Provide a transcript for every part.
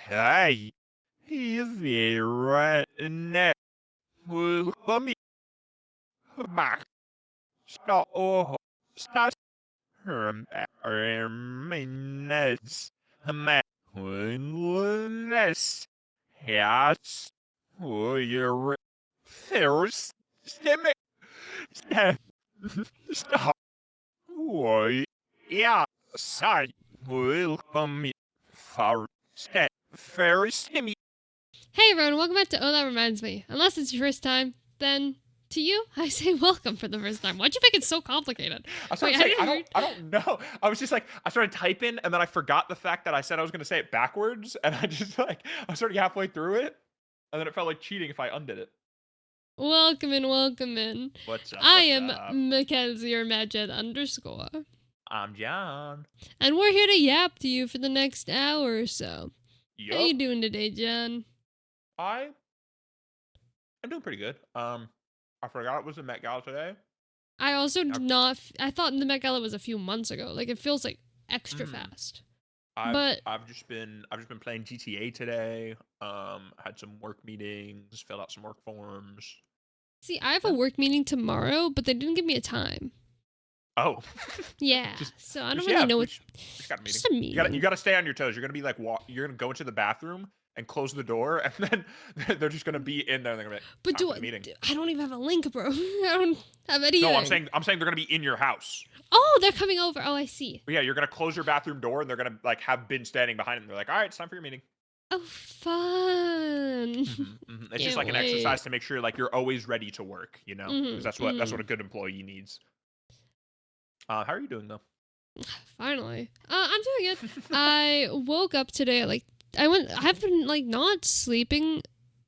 Hey, easy right now. Let me back. Stop. Oh, stop. Minutes. Mindfulness. Yes. Your first step. Stop. Why? Yeah. Sorry. Welcome. For step. First. Hey everyone, welcome back to Oh That Reminds Me. Unless it's your first time, then to you, I say welcome for the first time. Why'd you make it so complicated? I started saying, I don't know. I was just like, I started typing and then I forgot the fact that I said I was going to say it backwards. And I just like, I was already halfway through it. And then it felt like cheating if I undid it. Welcome in. What's up? I am Mckenzie or Madjed _ I'm John. And we're here to yap to you for the next hour or so. Yup. How you doing today, John? I'm doing pretty good. I forgot it was the Met Gala today. I also did not. I thought the Met Gala was a few months ago. Like it feels like extra fast. I've just been playing GTA today. Had some work meetings, filled out some work forms. See, I have a work meeting tomorrow, but they didn't give me a time. Oh. Yeah. So I don't really know what. Just got a meeting. Just a meeting. You gotta stay on your toes. You're gonna be like, you're gonna go into the bathroom and close the door, and then they're just gonna be in there. And they're gonna be like, but I don't even have a link, bro. I don't have any. No, I'm saying they're gonna be in your house. Oh, they're coming over. Oh, I see. But yeah, you're gonna close your bathroom door, and they're gonna like have been standing behind them. They're like, all right, it's time for your meeting. Oh, fun. It's just like an exercise to make sure like you're always ready to work. You know, because that's what a good employee needs. How are you doing though? Finally, I'm doing it. I woke up today at I've been like not sleeping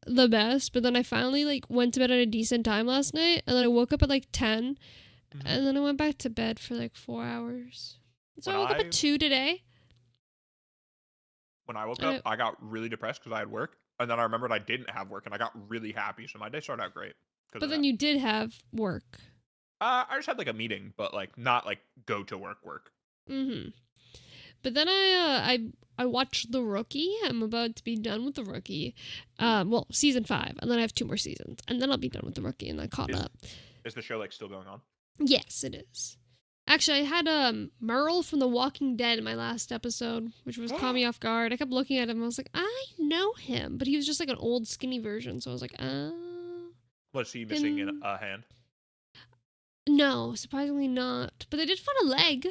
the best, but then I finally like went to bed at a decent time last night, and then I woke up at like 10, and then I went back to bed for like 4 hours. So I woke up at 2 today. When I woke up, I got really depressed because I had work, and then I remembered I didn't have work, and I got really happy. So my day started out great. But then you did have work. I just had like a meeting, but like not like go to work. But then I watched The Rookie. I'm about to be done with The Rookie. Well, season 5, and then I have 2 more seasons, and then I'll be done with The Rookie, and I caught up. Is the show like still going on? Yes, it is. Actually, I had Merle from The Walking Dead in my last episode, which was caught me off guard. I kept looking at him, and I was like, I know him, but he was just like an old skinny version, so I was like, Was he missing a hand? No, surprisingly not. But they did find a leg.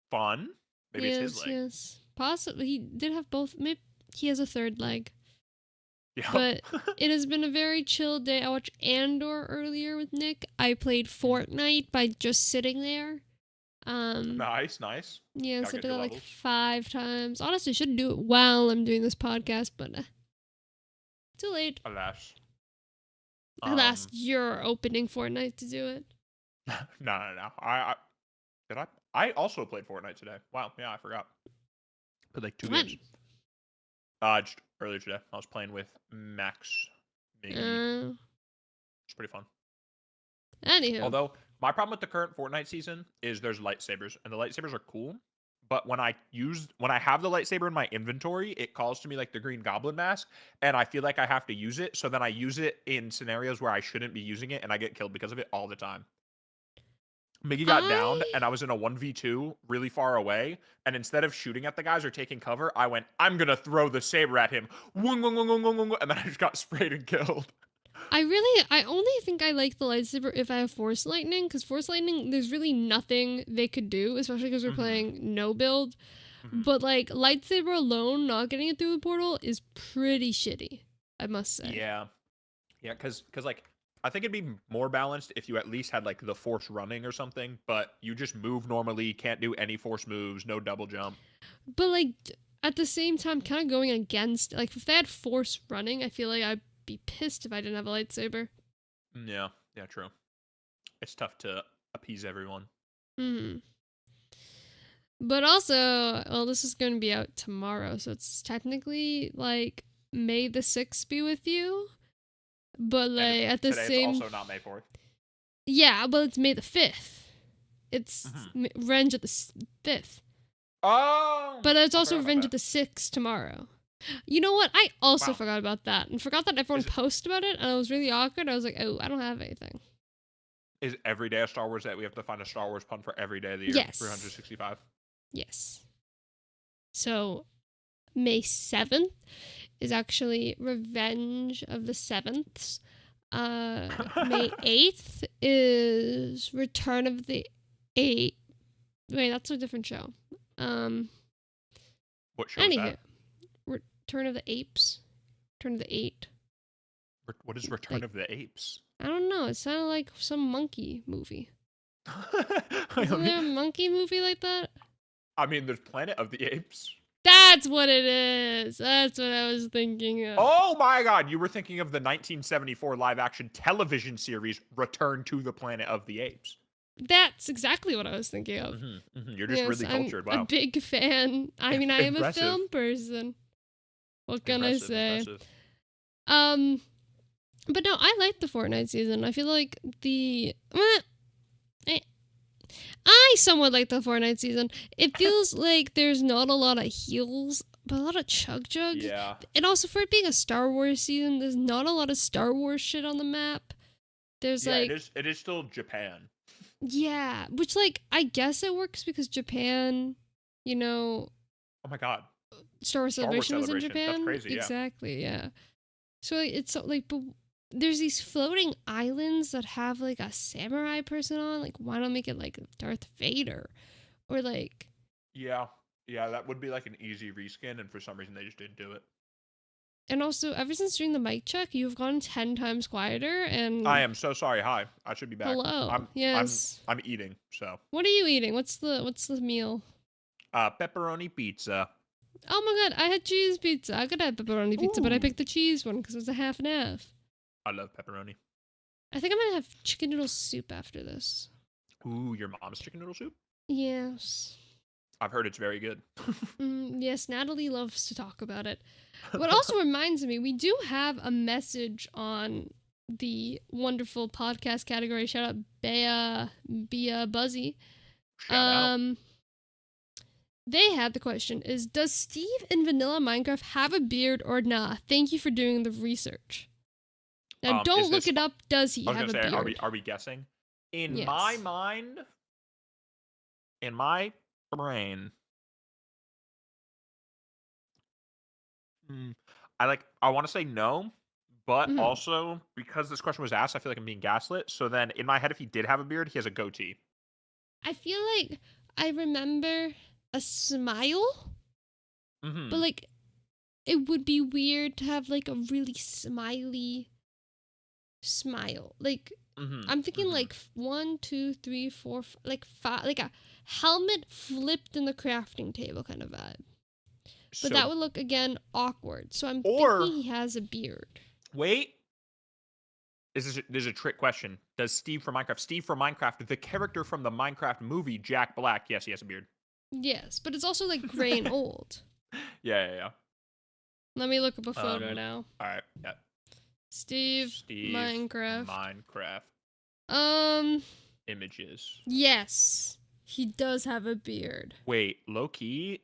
Fun? Maybe it's his leg. Yes. Possibly. He did have both. Maybe he has a third leg. Yeah. But it has been a very chill day. I watched Andor earlier with Nick. I played Fortnite by just sitting there. Nice. Yes, I did that like 5 times. Honestly, I should do it while I'm doing this podcast, but too late. Alas. You're opening Fortnite to do it. No. I also played Fortnite today. Wow. Yeah, I forgot. Played like 2 games. Just earlier today, I was playing with Max. It's pretty fun. Anywho. Although, my problem with the current Fortnite season is there's lightsabers, and the lightsabers are cool. But when I have the lightsaber in my inventory, it calls to me like the Green Goblin mask, and I feel like I have to use it. So then I use it in scenarios where I shouldn't be using it, and I get killed because of it all the time. Miggy got downed, and I was in a 1v2 really far away, and instead of shooting at the guys or taking cover, I went, I'm going to throw the saber at him. And then I just got sprayed and killed. I only think I like the lightsaber if I have Force Lightning, because Force Lightning, there's really nothing they could do, especially because we're playing no build. But like lightsaber alone, not getting it through the portal is pretty shitty, I must say. Yeah, because like I think it'd be more balanced if you at least had like the Force running or something, but you just move normally, can't do any Force moves, no double jump. But like at the same time, kind of going against, like if they had Force running, I feel like I'd be pissed if I didn't have a lightsaber. Yeah, true. It's tough to appease everyone. But also, well, this is going to be out tomorrow, so it's technically like May the 6th be with you. But like at the same, it's also not May 4th. Yeah, but it's May the 5th. It's Revenge of the 5th. Oh. But it's also Revenge of the 6th tomorrow. You know what? I also Wow. forgot about that and forgot that everyone Is posted about it, and it was really awkward. I was like, oh, I don't have anything. is every day a Star Wars day? We have to find a Star Wars pun for every day of the year, Yes. 365. Yes. So May 7th is actually Revenge of the Sevenths. May 8th is Return of the Eight. Wait, that's a different show. What show is Anywho, that? Return of the Apes. Return of the Eight. What is Return Like, of the Apes? I don't know. It sounded like some monkey movie. I Isn't mean, there a monkey movie like that? there's Planet of the Apes. That's what it is. That's what I was thinking of. Oh my God, you were thinking of the 1974 live-action television series Return to the Planet of the Apes. That's exactly what I was thinking of. You're just really cultured. I'm Wow. a big fan. I mean, I am a Impressive. film person. What can I say? Impressive. But no, I like the Fortnite season. I feel like I somewhat like the Fortnite season. It feels like there's not a lot of heals, but a lot of chug. Yeah. And also for it being a Star Wars season, there's not a lot of Star Wars shit on the map. There's Yeah, like it is still Japan. yeah, which like I guess it works because Japan, you know, Oh my God. Star Wars Star Wars Celebration was in Celebration. That's Japan. crazy, yeah. Exactly, yeah. So like, it's so, like, but there's these floating islands that have like a samurai person on. Like, why not make it like Darth Vader, or like? Yeah, that would be like an easy reskin, and for some reason they just didn't do it. And also, ever since doing the mic check, you've gone 10 times quieter. And I am so sorry. Hi, I should be back. hello. Yes. I'm eating. So. What are you eating? What's the meal? Pepperoni pizza. Oh my god, I had cheese pizza. I could have pepperoni pizza, but I Ooh. picked the cheese one because it was a half and half. I love pepperoni. I think I'm gonna have chicken noodle soup after this. Ooh, your mom's chicken noodle soup? Yes. I've heard it's very good. Yes, Natalie loves to talk about it. What also reminds me, we do have a message on the wonderful podcast category. Shout out Bea Buzzy. Shout out. They had the question is, does Steve in vanilla Minecraft have a beard or not? Thank you for doing the research. Now don't look it up. Does he I was have a gonna say, beard? are we guessing? In Yes. my mind, in my brain, I want to say no, but Mhm. also because this question was asked, I feel like I'm being gaslit. So then, in my head, if he did have a beard, he has a goatee. I feel like I remember a smile, but like it would be weird to have like a really smiley smile. Like I'm thinking like 1, 2, 3, 4, like 5, like a helmet flipped in the crafting table kind of vibe. But that would look again awkward. So I'm thinking he has a beard. Wait. This is a trick question. Does Steve from Minecraft, the character from the Minecraft movie, Jack Black, yes, he has a beard. Yes, but it's also like gray and old. Yeah. Let me look up a photo now. All right, yeah. Steve Minecraft. Images. Yes, he does have a beard. Wait, low key,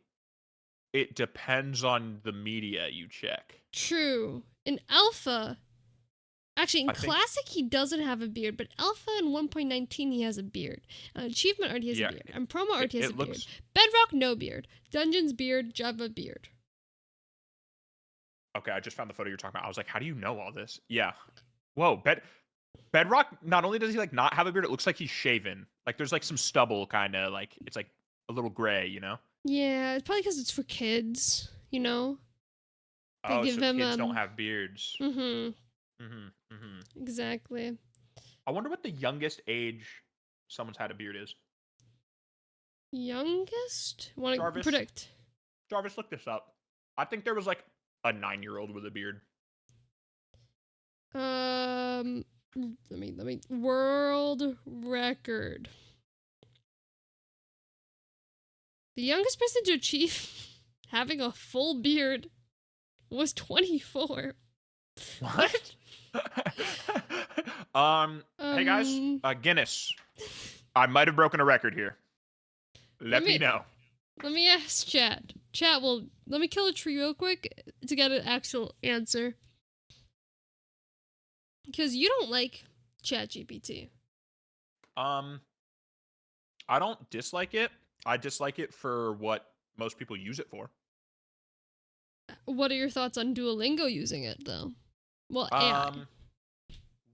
it depends on the media you check. True. In Alpha, actually, in Classic, he doesn't have a beard, but Alpha in 1.19, he has a beard. Achievement art, he has a beard. And promo art, he has a beard. Bedrock, no beard. Dungeons, beard. Java, beard. Okay, I just found the photo you're talking about. I was like, how do you know all this? Yeah. Whoa, Bedrock, not only does he like not have a beard, it looks like he's shaven. Like there's like some stubble kind of like, it's like a little gray, you know? Yeah, it's probably because it's for kids, you know? They give him, kids don't have beards. Exactly. I wonder what the youngest age someone's had a beard is. Youngest? Want to predict? Jarvis, look this up. I think there was like a 9-year-old with a beard. Let me world record. The youngest person to achieve having a full beard was 24. What? Hey guys, Guinness. I might have broken a record here. Let me know. Let me ask chat. Chat, well, let me kill a tree real quick to get an actual answer. Because you don't like ChatGPT. I don't dislike it. I dislike it for what most people use it for. What are your thoughts on Duolingo using it, though? Well, AI.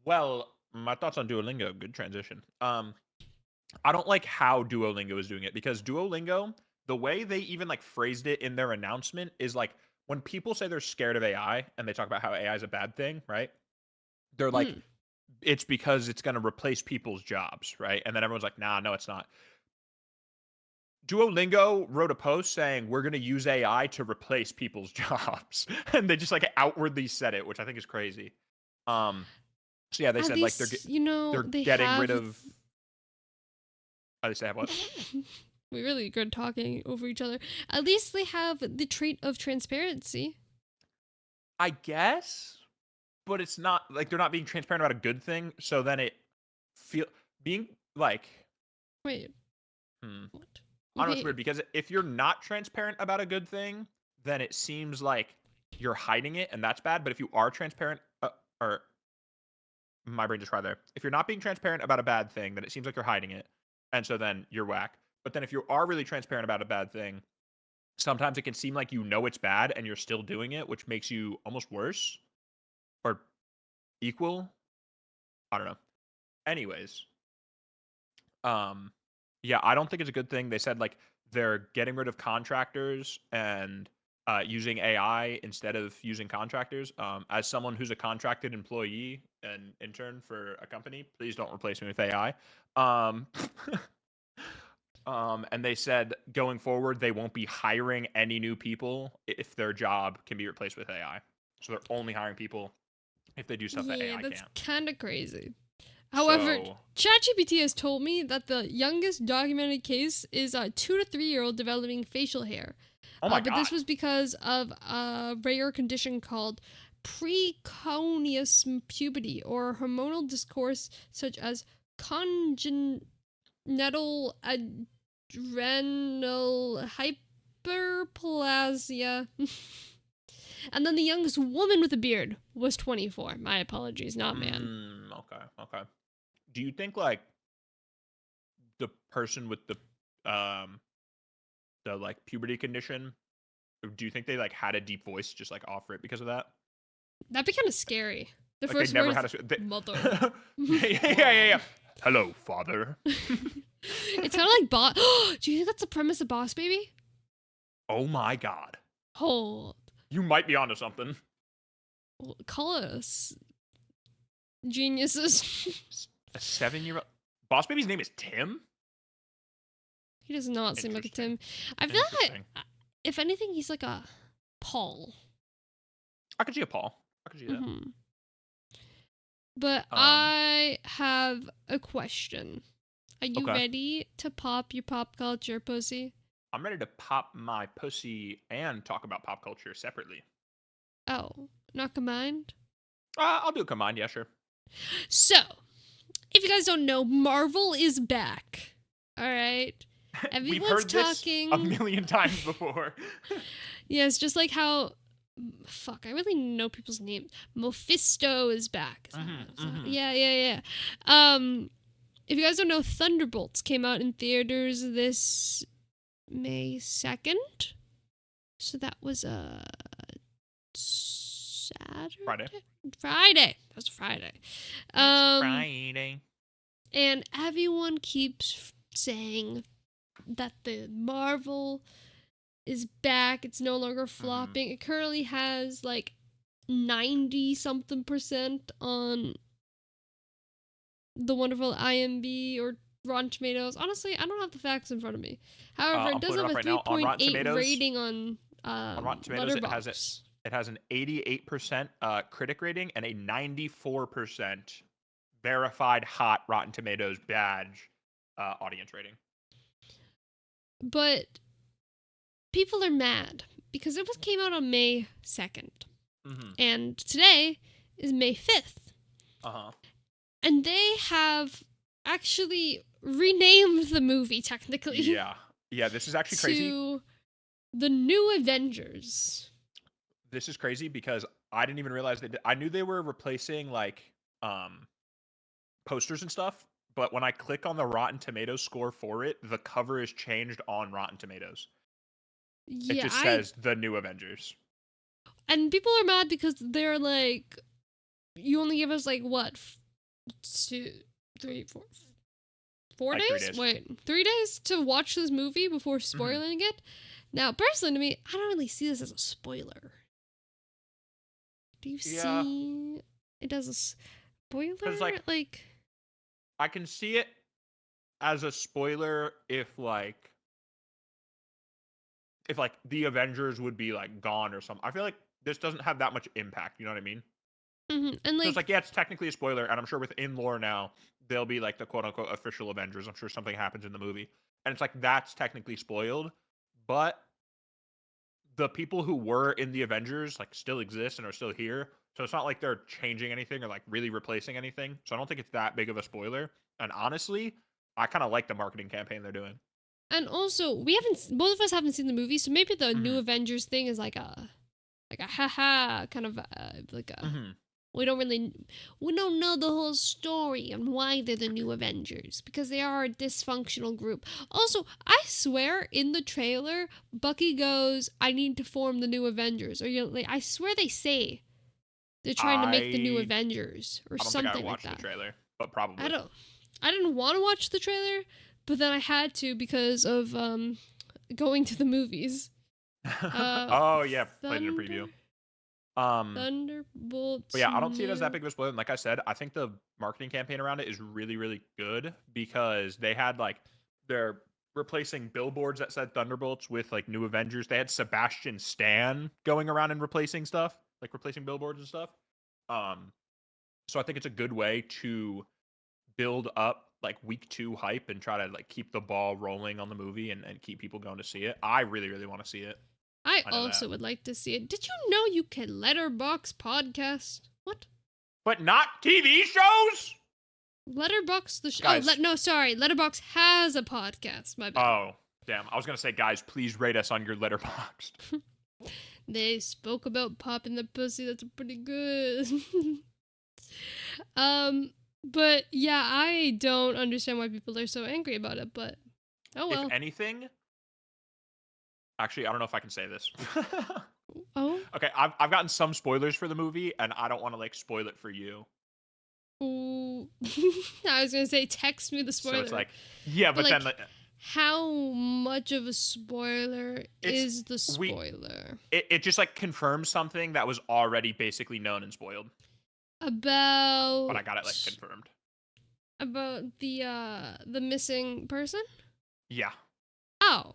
Well, my thoughts on Duolingo, good transition. I don't like how Duolingo is doing it because Duolingo, the way they even like phrased it in their announcement is like when people say they're scared of AI and they talk about how AI is a bad thing, right? They're like, Mm. it's because it's going to replace people's jobs, right? And then everyone's like, nah, no, it's not. Duolingo wrote a post saying we're going to use AI to replace people's jobs, and they just like outwardly said it, which I think is crazy. So yeah, they At said like least, you know, they're they getting have... rid of. Oh, they say have what? We really good talking over each other. At least they have the trait of transparency. I guess, but it's not like they're not being transparent about a good thing. So then it feel being like, Wait, hmm, what? I don't know. It's Okay. weird because if you're not transparent about a good thing, then it seems like you're hiding it, and that's bad. But if you are transparent, or my brain just right there. If you're not being transparent about a bad thing, then it seems like you're hiding it, and so then you're whack. But then if you are really transparent about a bad thing, sometimes it can seem like you know it's bad and you're still doing it, which makes you almost worse or equal. I don't know. Anyways, um, yeah, I don't think it's a good thing. They said like they're getting rid of contractors and using AI instead of using contractors. As someone who's a contracted employee and intern for a company, please don't replace me with AI. Um, and they said going forward, they won't be hiring any new people if their job can be replaced with AI. So they're only hiring people if they do stuff that Yeah, AI that's can't. kind of crazy. However, So, ChatGPT has told me that the youngest documented case is a 2 to 3-year-old developing facial hair. oh my But god. this was because of a rare condition called precocious puberty or hormonal discourse such as congenital adrenal hyperplasia. And then the youngest woman with a beard was 24. My apologies, not man. Okay, okay. Do you think like the person with the like puberty condition, do you think they like had a deep voice just like offer it because of that? That'd be kind of scary. The Like they first word never is had a mother. yeah. Hello, father. It's kind of like Boss. Do you think that's the premise of Boss Baby? Oh my god. Hold. You might be onto something. Call us geniuses. A 7-year-old Boss Baby's name is Tim? He does not seem like a Interesting. Tim. I feel like, Interesting. if anything, he's like a Paul. I could see a Paul. I could see that. Hmm. But Um, I have a question. Are you okay. ready to pop your pop culture pussy? I'm ready to pop my pussy and talk about pop culture separately. Oh, not combined? I'll do a combined, yeah, sure. So, if you guys don't know, Marvel is back. All right. We've Everyone's heard this a talking. million times before. Yes, just like how. Fuck, I really know people's names. Mephisto is back. Yeah. If you guys don't know, Thunderbolts came out in theaters this May 2nd. So that was a Saturday? Friday. That was Friday. It's Friday. And everyone keeps saying that the Marvel is back. It's no longer flopping. It currently has like 90 something percent on the wonderful IMB or Rotten Tomatoes. Honestly, I don't have the facts in front of me. However, it I'm does pulling have it a up right now. On Rotten 3.8 Tomatoes, rating on Rotten Tomatoes, Letterboxd. it has an 88% critic rating and a 94% verified hot Rotten Tomatoes badge audience rating. But people are mad because it came out on May 2nd. And today is May 5th. And they have actually renamed the movie technically. Yeah. Yeah, this is actually crazy. The new Avengers. This is crazy because I didn't even realize I knew they were replacing like um posters and stuff, but when I click on the Rotten Tomatoes score for it, the cover is changed on Rotten Tomatoes. It Yeah, just says the new Avengers. and people are mad because they're like, you only give us like what, 2, 3, 4, 4 Like days? 3 days. Wait, 3 days to watch this movie before spoiling it? Now, personally to me, I don't really see this as a spoiler. Do you Yeah. see it as a spoiler? Like I can see it as a spoiler if like the Avengers would be like gone or something. I feel like this doesn't have that much impact. You know what I mean? And So like, it's like, yeah, it's technically a spoiler, and I'm sure within lore now they'll be like the quote unquote official Avengers. I'm sure something happens in the movie, and it's like that's technically spoiled, but the people who were in the Avengers like still exist and are still here. So it's not like they're changing anything or like really replacing anything. So I don't think it's that big of a spoiler. And honestly, I kind of like the marketing campaign they're doing. and also both of us haven't seen the movie, so maybe the new Mhm. Avengers thing is like a haha kind of like a Mhm. we don't know the whole story and why they're the new Avengers because they are a dysfunctional group. Also, I swear in the trailer, Bucky goes, "I need to form the new Avengers," or I swear they say they're trying to make the new I Avengers or I don't think I something like watched the that. trailer, but I probably. don't. I didn't want to watch the trailer, but then I had to because of going to the movies. Oh yeah, played in a Thunder preview. But Thunderbolts yeah, I don't see it as that new. big of a spoiler. And like I said, I think the marketing campaign around it is really, really good because they had like they're replacing billboards that said Thunderbolts with like new Avengers. They had Sebastian Stan going around and replacing stuff, like replacing billboards and stuff. Um, so I think it's a good way to build up like week 2 hype and try to like keep the ball rolling on the movie and keep people going to see it. I really, really want to see it. I I know that. also would like to see it. Did you know you can letterbox podcast? What? But not TV shows? Letterbox the show. Guys. No, sorry. Letterbox has a podcast. My bad. Oh, damn. I was going to say, guys, please rate us on your Letterboxd. They spoke about popping the pussy. That's pretty good. But yeah, I don't understand why people are so angry about it, but oh well. If anything, actually, I don't know if I can say this. Oh. Okay, I've gotten some spoilers for the movie, and I don't want to like spoil it for you. Ooh. I was gonna say text me the spoiler. So it's like, yeah, but then how much of a spoiler is the spoiler? It just like confirms something that was already basically known and spoiled. About. But I got it like confirmed. About the missing person? Yeah. Oh.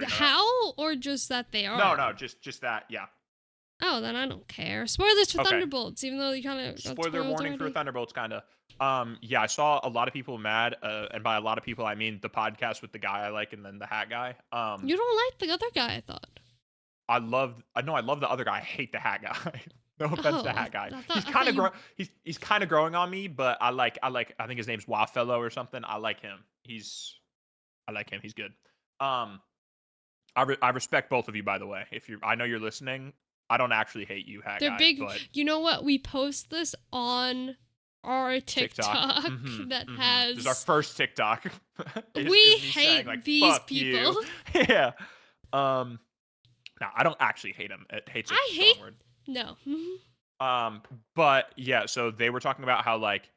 How or just that they are? No, just that. Yeah. Oh, then I don't care. Spoilers for Thunderbolts, even though you kind of spoiler warning for Thunderbolts, kind of. Yeah, I saw a lot of people mad, and by a lot of people I mean the podcast with the guy I like and then the hat guy. You don't like the other guy, I thought. I love the other guy. I hate the hat guy. No offense to the hat guy. He's kind of he's kind of growing on me, but I think his name's Wildfellow or something. I like him. He's good. I respect both of you, by the way. I know you're listening. I don't actually hate you, hat guy. They're big. But you know what? We post this on our TikTok that has. This is our first TikTok. We hate these people. Yeah. No, I don't actually hate him. Hate's a strong word. No. But yeah, so they were talking about how like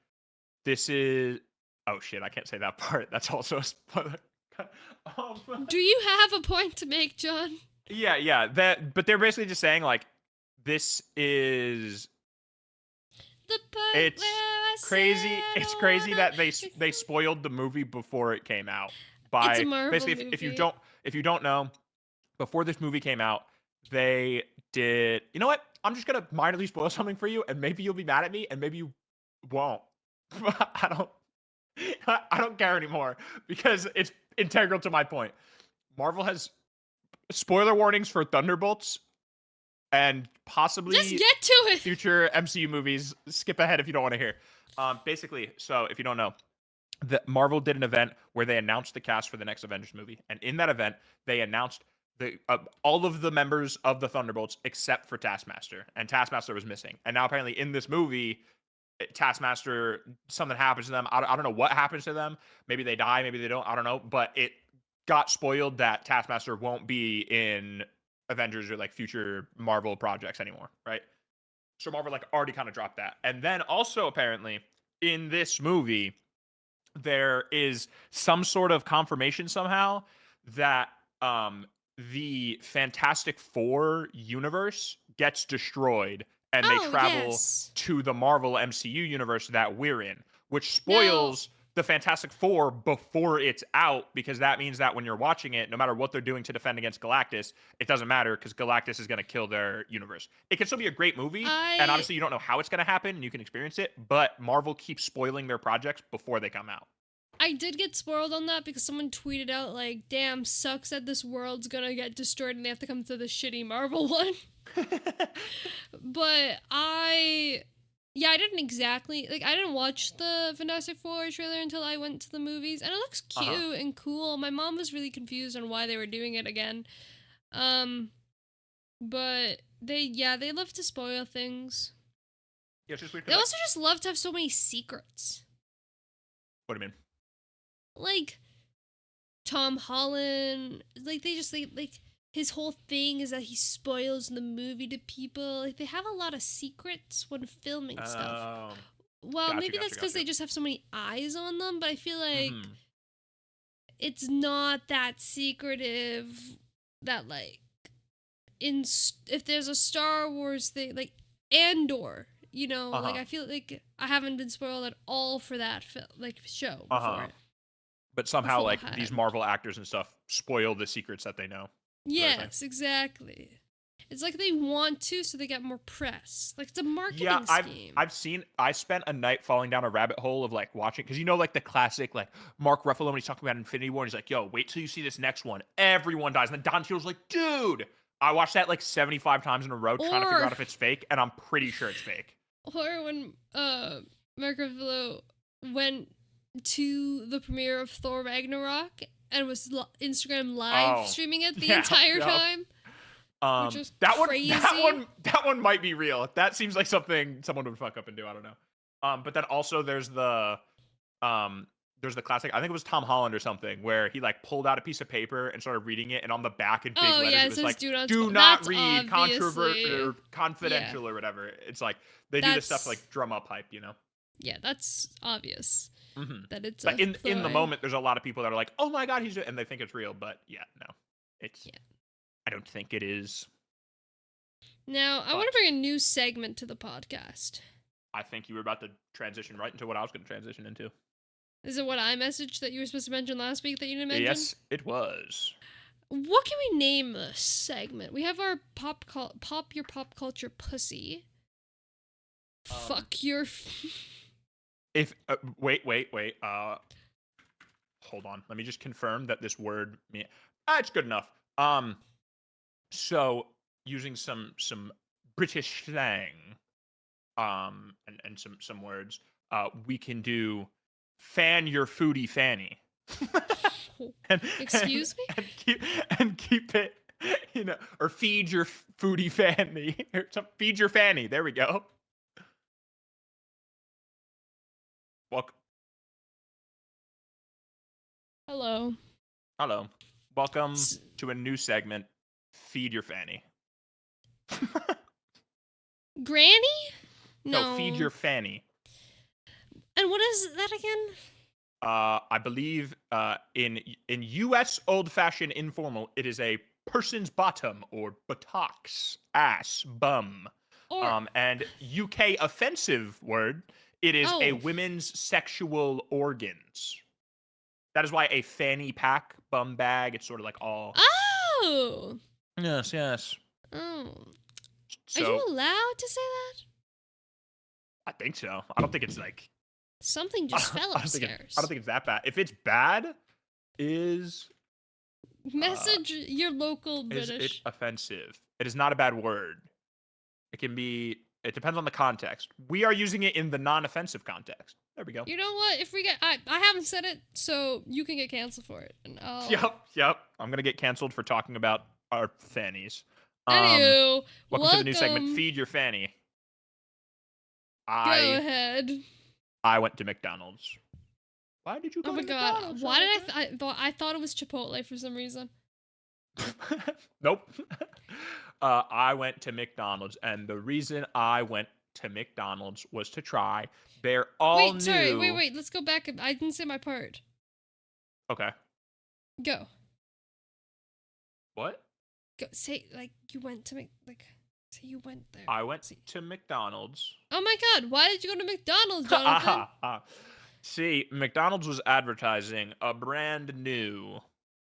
this is. Oh shit! I can't say that part. That's also a spoiler. Do you have a point to make, John? Yeah. But they're basically just saying like this is. It's crazy. It's crazy that they spoiled the movie before it came out. It's a Marvel basically, movie. if you don't know, before this movie came out, they did. You know what? I'm just gonna minorly spoil something for you, and maybe you'll be mad at me, and maybe you won't. I don't care anymore because it's integral to my point. Marvel has spoiler warnings for Thunderbolts and possibly just get to it. Future MCU movies. Skip ahead if you don't want to hear. Basically, so if you don't know, Marvel did an event where they announced the cast for the next Avengers movie, and in that event, they announced all of the members of the Thunderbolts except for Taskmaster, and Taskmaster was missing. And now apparently in this movie, Taskmaster, something happens to them. I don't know what happens to them. Maybe they die, maybe they don't. I don't know. But it got spoiled that Taskmaster won't be in Avengers or like future Marvel projects anymore, right? So Marvel like already kind of dropped that. And then also apparently in this movie, there is some sort of confirmation somehow that the Fantastic Four universe gets destroyed and they Oh, travel yes. to the Marvel MCU universe that we're in, which Now, spoils the Fantastic Four before it's out, because that means that when you're watching it, no matter what they're doing to defend against Galactus, it doesn't matter because Galactus is going to kill their universe. It can still be a great movie, and I obviously you don't know how it's going to happen and you can experience it, but Marvel keeps spoiling their projects before they come out. I did get spoiled on that because someone tweeted out like, "Damn, sucks that this world's gonna get destroyed and they have to come to the shitty Marvel one." But yeah, I didn't exactly like. I didn't watch the Fantastic Four trailer until I went to the movies, and it looks cute and cool. My mom was really confused on why they were doing it again. But they love to spoil things. Yeah, it's just weird. They also just love to have so many secrets. What do you mean? Like Tom Holland, like they just like his whole thing is that he spoils the movie to people. Like they have a lot of secrets when filming stuff. Well, maybe that's because they just have so many eyes on them, but I feel like it's not that secretive that like if there's a Star Wars thing like Andor, you know, like I feel like I haven't been spoiled at all for that show before. But somehow like these Marvel actors and stuff spoil the secrets that they know. Yes, exactly. It's like they want to, so they get more press. Like it's a marketing scheme. I spent a night falling down a rabbit hole of like watching, because you know like the classic like Mark Ruffalo when he's talking about Infinity War, and he's like, "Yo, wait till you see this next one. Everyone dies." And then Don Cheadle's like, "Dude," I watched that like 75 times in a row trying to figure out if it's fake, and I'm pretty sure it's fake. Or when Mark Ruffalo went to the premiere of Thor Ragnarok and was Instagram live streaming it the entire time. Which was crazy. That one might be real. That seems like something someone would fuck up and do. I don't know. But then also there's the classic, I think it was Tom Holland or something, where he like pulled out a piece of paper and started reading it, and on the back in big letters it was like, "Do not read, controversial or confidential," or whatever. It's like they do this stuff to like drum up hype, you know? Yeah, that's obvious. That it's but in the moment there's a lot of people that are like, "Oh my god, he's," and they think it's real, but yeah, no. I don't think it is. Now, I want to bring a new segment to the podcast. I think you were about to transition right into what I was going to transition into. Is it what I messaged that you were supposed to mention last week that you didn't mention? Yes, it was. What can we name this segment? We have our pop your pop culture pussy. Fuck your... If wait. Hold on. Let me just confirm that this word it's good enough. So using some British slang, and some words, we can do fan your foodie fanny. Excuse me? And keep it, you know, or feed your foodie fanny. Feed your fanny. There we go. Hello. Welcome to a new segment, Feed Your Fanny. Granny? No, Feed Your Fanny. And what is that again? I believe in U.S. old-fashioned informal, it is a person's bottom or buttocks, ass, bum. And UK offensive word, it is a women's sexual organs. That is why a fanny pack, bum bag, it's sort of like all... Oh! Yes. Oh. So, are you allowed to say that? I think so. I don't think it's like... Something just fell upstairs. I don't think it's that bad. If it's bad, is... Message your local British. Is it offensive? It is not a bad word. It can be... It depends on the context. We are using it in the non-offensive context. There we go. You know what? If we get... I haven't said it, so you can get canceled for it. And Yep. I'm going to get canceled for talking about our fannies. Anywho, Welcome to the new segment, welcome. Feed Your Fanny. Go I ahead. I went to McDonald's. Why did you Oh go my to god, McDonald's, why did Erica? I thought it was Chipotle for some reason. Nope. I went to McDonald's, and the reason I went to McDonald's was to try their all Wait, sorry, new. wait, let's go back. I didn't say my part. Okay. Go. What? Go. Say, like, you went to say you went there. I went Say. to McDonald's. Oh my god, why did you go to McDonald's, Jonathan? Ah, see, McDonald's was advertising a brand new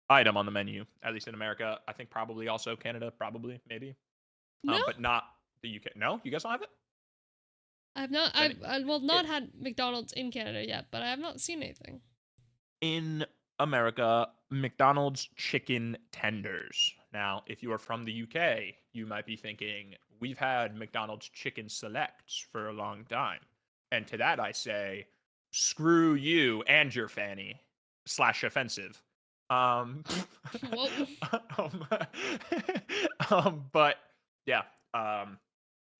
item on the menu, at least in America. I think probably also Canada, probably, maybe. No? But not the UK. No, you guys don't have it? I've not, Then well, it, not had McDonald's in Canada yet, but I have not seen anything. in America, McDonald's chicken tenders. Now, if you are from the UK, you might be thinking, we've had McDonald's chicken selects for a long time. And to that, I say, screw you and your fanny, slash offensive. Um, Whoa. um, but yeah,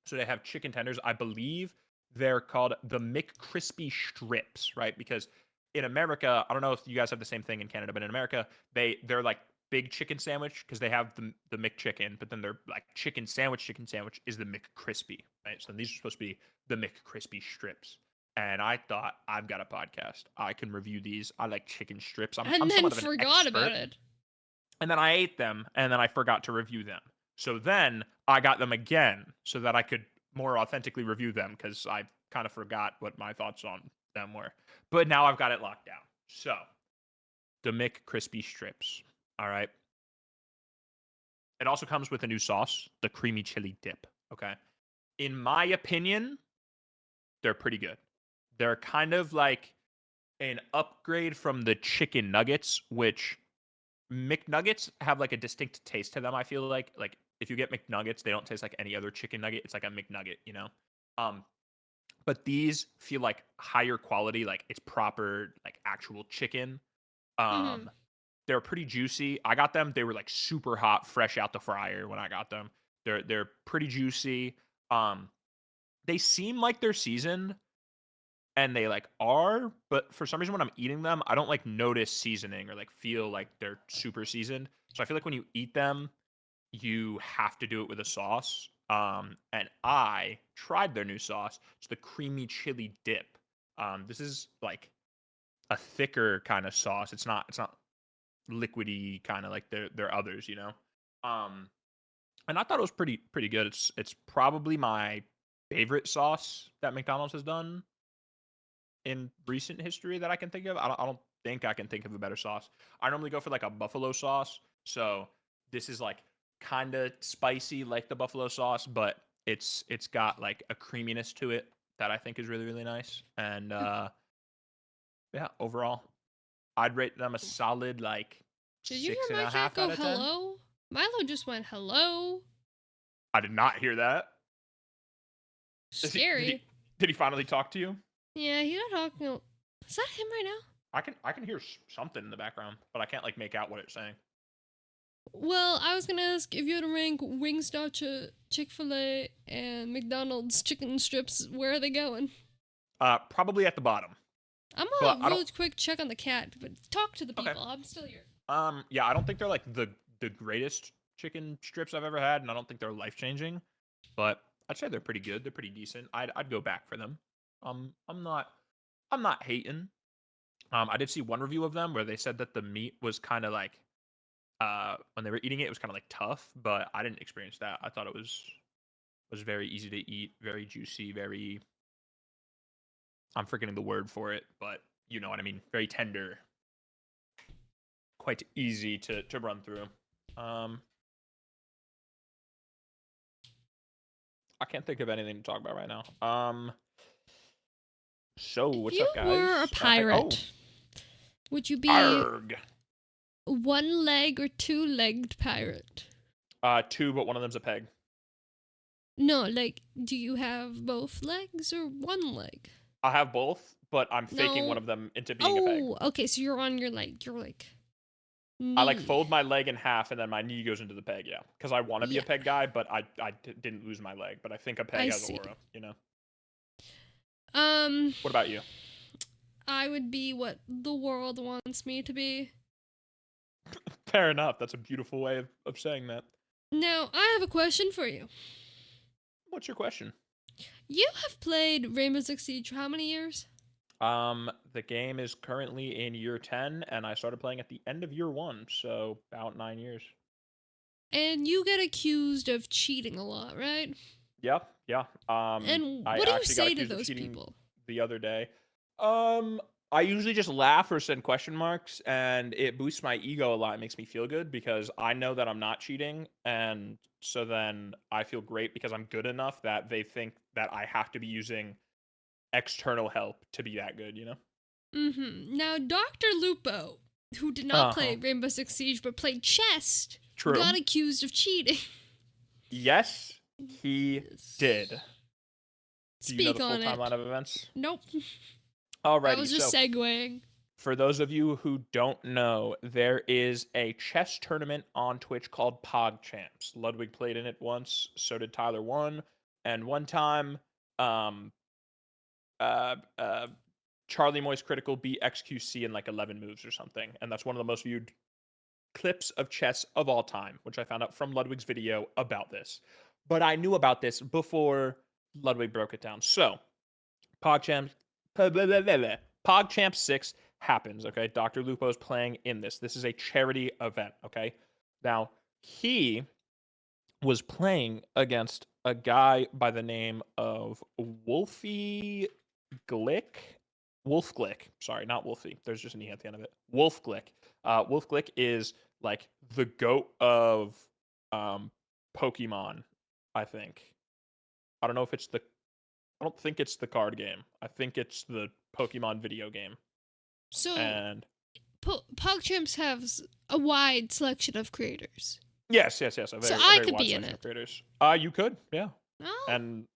so they have chicken tenders. I believe they're called the McCrispy strips, right? Because in America, I don't know if you guys have the same thing in Canada, but in America, they're like big chicken sandwich because they have the McChicken, but then they're like chicken sandwich is the McCrispy, right? So these are supposed to be the McCrispy strips. And I thought, I've got a podcast. I can review these. I like chicken strips. I'm And then somewhat of an forgot about expert. it. And then I ate them, and then I forgot to review them. So then I got them again so that I could more authentically review them because I kind of forgot what my thoughts on them were. But now I've got it locked down. So the McCrispy strips. All right. It also comes with a new sauce, the creamy chili dip. Okay. In my opinion, they're pretty good. They're kind of like an upgrade from the chicken nuggets, which McNuggets have like a distinct taste to them. I feel like if you get McNuggets, they don't taste like any other chicken nugget. It's like a McNugget, you know. Um, but these feel like higher quality, like it's proper, like actual chicken. Mm-hmm. Um, they're pretty juicy. I got them. They were like super hot, fresh out the fryer when I got them. They're pretty juicy. Um, they seem like they're seasoned, and they like are, but for some reason when I'm eating them, I don't like notice seasoning or like feel like they're super seasoned. So I feel like when you eat them, you have to do it with a sauce. And I tried their new sauce. It's the creamy chili dip. This is like a thicker kind of sauce. It's not liquidy kind of like their others, you know. Um, and I thought it was pretty good. It's probably my favorite sauce that McDonald's has done in recent history that I can think of. I don't think I can think of a better sauce. I normally go for like a buffalo sauce. So this is like kind of spicy like the buffalo sauce, but it's got like a creaminess to it that I think is really nice. And yeah, overall, I'd rate them a solid like Did you six hear and my a cat half go out of 10. hello? Milo just went hello. I did not hear that. Is he, did he Scary. did he finally talk to you? Yeah, he's not talking. Is that him right now? I can hear something in the background, but I can't like make out what it's saying. Well, I was gonna ask if you had to rank Wingstop, Chick-fil-A, and McDonald's chicken strips. Where are they going? Probably at the bottom. I'm But gonna I don't. really quick check on the cat, but talk to the Okay. people. I'm still here. Yeah, I don't think they're like the greatest chicken strips I've ever had, and I don't think they're life changing. But I'd say they're pretty good. They're pretty decent. I'd go back for them. I'm not hating. I did see one review of them where they said that the meat was kind of like when they were eating it, it was kind of like tough, but I didn't experience that. I thought it was very easy to eat, very juicy, very. I'm forgetting the word for it, but you know what I mean. Very tender, quite easy to run through. Um, I can't think of anything to talk about right now. So If what's you up, guys? were a pirate, would you be Arg. one leg or two-legged pirate? Two, but one of them's a peg. No, like, do you have both legs or one leg? I have both, but I'm faking No. one of them into being a peg. Oh, okay. So you're on your leg. You're like I like Knee. fold my leg in half and then my knee goes into the peg. Yeah, because I want to be a Yeah, peg guy, but didn't lose my leg. But I think a peg I has see. aura. You know. Um, What about you? I would be what the world wants me to be. Fair enough. That's a beautiful way of saying that. Now, I have a question for you. What's your question? You have played Rainbow Six Siege for how many years? The game is currently in year 10, and I started playing at the end of year 1, so about 9 years. And you get accused of cheating a lot, right? Yeah, yeah. And I what do you actually got say to accused of those cheating people? the other day. I usually just laugh or send question marks, and it boosts my ego a lot. It makes me feel good because I know that I'm not cheating, and so then I feel great because I'm good enough that they think that I have to be using external help to be that good, you know? Now, Dr. Lupo, who did not Uh-huh. play Rainbow Six Siege but played chess, got True. accused of cheating. Yes, he did. Do you know the Speak full on timeline it. of events? Nope. I Alrighty, was just so segueing. for those of you who don't know, there is a chess tournament on Twitch called PogChamps. Ludwig played in it once, so did Tyler One, and one time, um, uh, uh, Charlie Moist Critical beat XQC in like 11 moves or something, and that's one of the most viewed clips of chess of all time, which I found out from Ludwig's video about this. But I knew about this before Ludwig broke it down. So, PogChamp, PogChamp 6 happens, okay? Dr. Lupo is playing in this. This is a charity event, okay? Now, he was playing against a guy by the name of Wolfie Glick. Wolf Glick. Sorry, not Wolfie. There's just an E at the end of it. Wolf Glick. Wolf Glick is like the goat of um, Pokemon, I think. I don't know if it's the I don't think it's the card game. I think it's the Pokemon video game. So, And PogChamps has a wide selection of creators. yes, a So very I could wide be in selection of it. creators. You could, yeah. Oh. And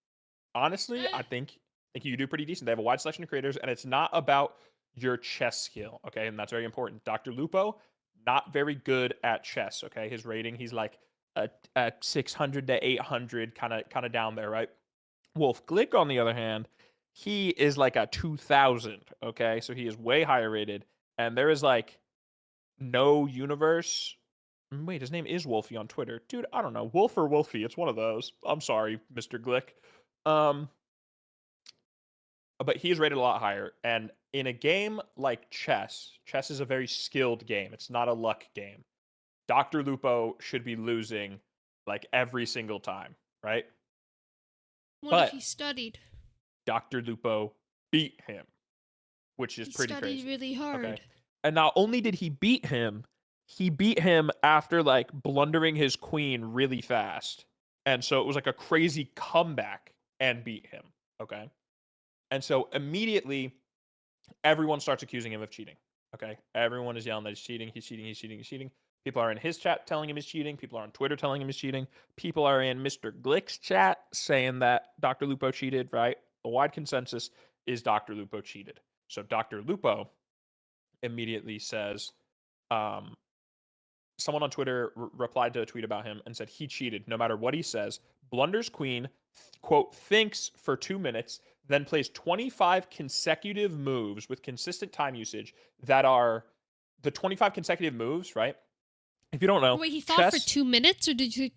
honestly, Eh. I think you do pretty decent. They have a wide selection of creators, and it's not about your chess skill, okay? And that's very important. Dr. Lupo, not very good at chess, okay? His rating, he's like a 600 to 800, kind of down there, right? Wolf Glick, on the other hand, he is like a 2000, okay? So he is way higher rated, and there is like no universe. Wait, his name is Wolfie on Twitter. Dude, I don't know. Wolf or Wolfie, it's one of those. I'm sorry, Mr. Glick. Um, but he's rated a lot higher. And in a game like chess is a very skilled game. It's not a luck game. Dr. Lupo should be losing like every single time, right? What if he But studied? Dr. Lupo beat him, which is He pretty studied crazy. really Okay. hard. And not only did he beat him after like blundering his queen really fast. And so it was like a crazy comeback and beat him. Okay. And so immediately everyone starts accusing him of cheating. Okay. Everyone is yelling that he's cheating, he's cheating, he's cheating, he's cheating. People are in his chat telling him he's cheating. People are on Twitter telling him he's cheating. People are in Mr. Glick's chat saying that Dr. Lupo cheated, right? The wide consensus is Dr. Lupo cheated. So Dr. Lupo immediately says, um, someone on Twitter replied to a tweet about him and said he cheated no matter what he says. Blunders queen, quote, thinks for 2 minutes, then plays 25 consecutive moves with consistent time usage that are the 25 consecutive moves, right? If you don't know, Wait, he thought for chess, 2 minutes, or did you?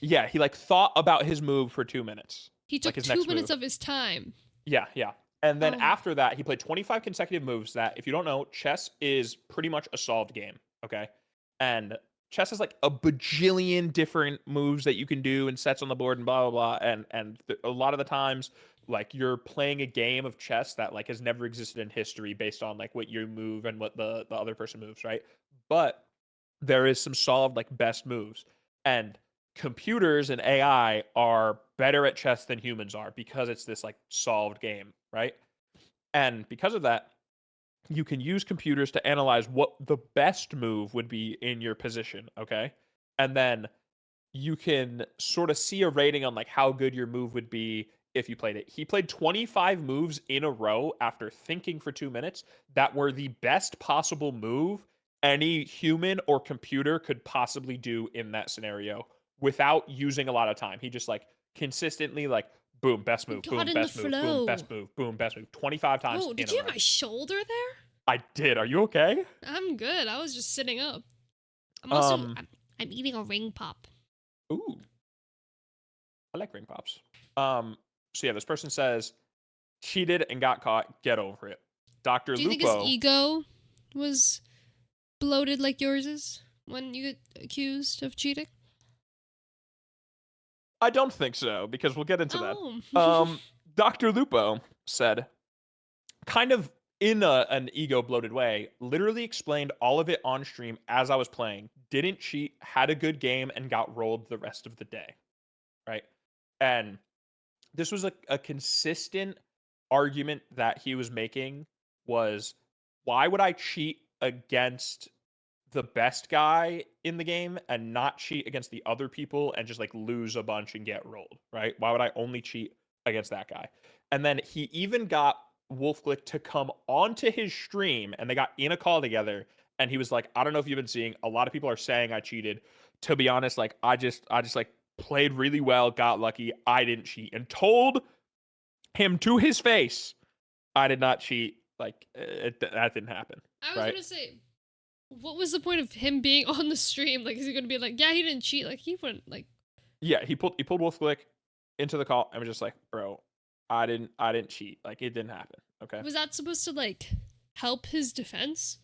yeah, he like thought about his move for 2 minutes, He like took his two next minutes move. of his time. Yeah, yeah. And then Oh, after that, he played 25 consecutive moves that, if you don't know, chess is pretty much a solved game, okay? And chess has like a bajillion different moves that you can do and sets on the board and blah blah blah. A lot of the times, like you're playing a game of chess that like has never existed in history based on like what you move and what the other person moves, right? But there is some solved like best moves. And computers and AI are better at chess than humans are because it's this like solved game, right? And because of that, you can use computers to analyze what the best move would be in your position, okay? And then you can sort of see a rating on like how good your move would be if you played it. He played 25 moves in a row after thinking for 2 minutes that were the best possible move any human or computer could possibly do in that scenario without using a lot of time. He just like consistently like boom, best You move, got boom, in the best move, boom, flow. best move, boom, best move, 25 times Oh, in did a you hit row. my shoulder there? I did. Are you okay? I'm good. I was just sitting up. I'm also Um, I'm eating a ring pop. ooh, I like ring pops. So yeah, this person says cheated and got caught. Get over it. Dr. Do you think his Lupo. ego was bloated like yours is when you get accused of cheating? I don't think so because we'll get into that. Oh. Dr. Lupo said, kind of in an ego bloated way, literally explained all of it on stream as I was playing. Didn't cheat, had a good game, and got rolled the rest of the day. Right. And this was a consistent argument that he was making was why would I cheat against the best guy in the game and not cheat against the other people and just like lose a bunch and get rolled, right? Why would I only cheat against that guy? And then he even got Wolfglick to come onto his stream and they got in a call together and he was like, I don't know if you've been seeing, a lot of people are saying I cheated. To be honest, like I just like played really well, got lucky. I didn't cheat and told him to his face, I did not cheat. Like that didn't happen, I was right? gonna say, what was the point of him being on the stream? Like, is he gonna be like, yeah, he didn't cheat? Like, he wouldn't like. Yeah, he pulled Wolfglick into the call and was just like, bro, I didn't cheat. Like it didn't happen. Okay. Was that supposed to like help his defense?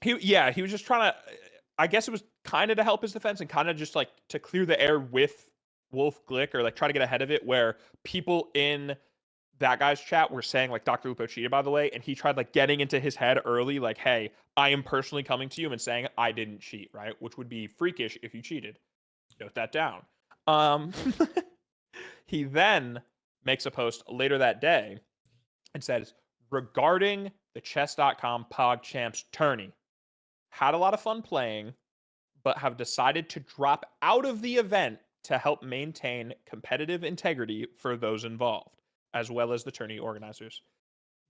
He was just trying to, I guess it was kind of to help his defense and kind of just like to clear the air with Wolfglick or like try to get ahead of it where people in that guy's chat were saying like Dr. Lupo cheated by the way, and he tried like getting into his head early, like, hey, I am personally coming to you and saying I didn't cheat, right? Which would be freakish if you cheated. Note that down. Um he then makes a post later that day and says, regarding the chess.com PogChamps tourney, had a lot of fun playing, but have decided to drop out of the event to help maintain competitive integrity for those involved, as well as the tourney organizers.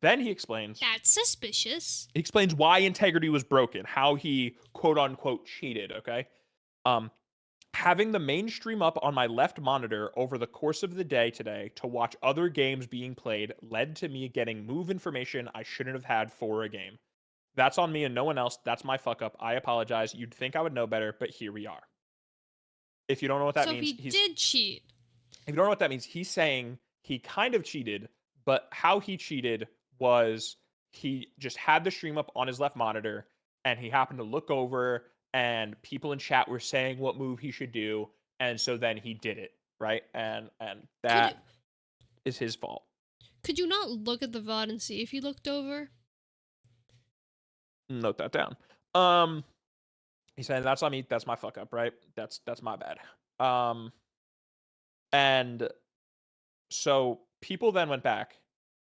Then That's suspicious. he explains why integrity was broken, how he quote unquote cheated, okay? Um, having the main stream up on my left monitor over the course of the day today to watch other games being played led to me getting move information I shouldn't have had for a game. That's on me and no one else. That's my fuck up. I apologize. You'd think I would know better, but here we are. If you don't know what that So means, he did cheat. if you don't know what that means, he's saying he kind of cheated, but how he cheated was he just had the stream up on his left monitor and he happened to look over and people in chat were saying what move he should do, and so then he did it, right? And that is his fault. Could you not look at the VOD and see if he looked over? Note that down. Um he's saying that's on me, that's my fuck up, right? That's my bad. And so people then went back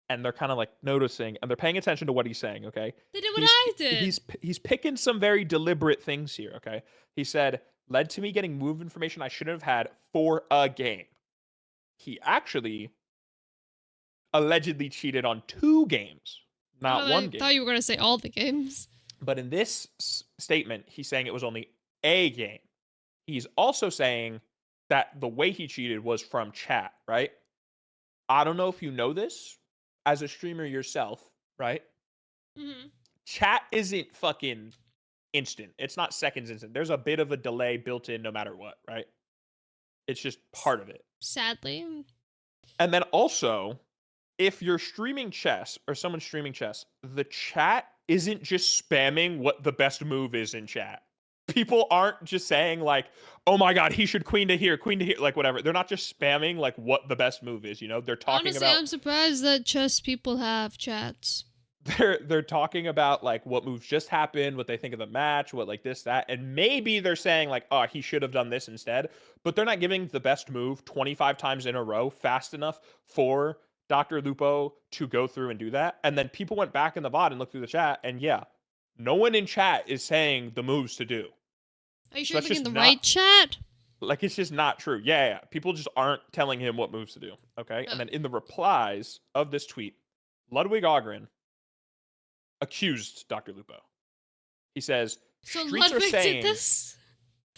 and they're kind of like noticing and they're paying attention to what he's saying, okay? They did what I did. He's picking some very deliberate things here, okay? He said led to me getting move information I shouldn't have had for a game. He actually allegedly cheated on 2 games, not one I game. thought you were gonna say all the games. But in this statement, he's saying it was only a game. He's also saying that the way he cheated was from chat, right? I don't know if you know this as a streamer yourself, right? Mm-hmm. Chat isn't fucking instant. It's not seconds instant. There's a bit of a delay built in no matter what, right? It's just part of it. Sadly. And then also, if you're streaming chess or someone's streaming chess, the chat isn't just spamming what the best move is in chat. People aren't just saying like, "Oh my god, he should queen to here, like whatever." They're not just spamming like what the best move is, you know? They're talking Honestly, about I'm surprised that chess people have chats. they're talking about like what moves just happened, what they think of the match, what like this that, and maybe they're saying like, "Oh, he should have done this instead." But they're not giving the best move 25 times in a row fast enough for Dr. Lupo to go through and do that. And then people went back in the VOD and looked through the chat, and yeah, no one in chat is saying the moves to do. Are you So sure that's you're in just the right chat? like it's just not true. Yeah. People just aren't telling him what moves to do. Okay. Oh. And then in the replies of this tweet, Ludwig Ogren accused Dr. Lupo. He says, So Streets are Ludwig did saying this?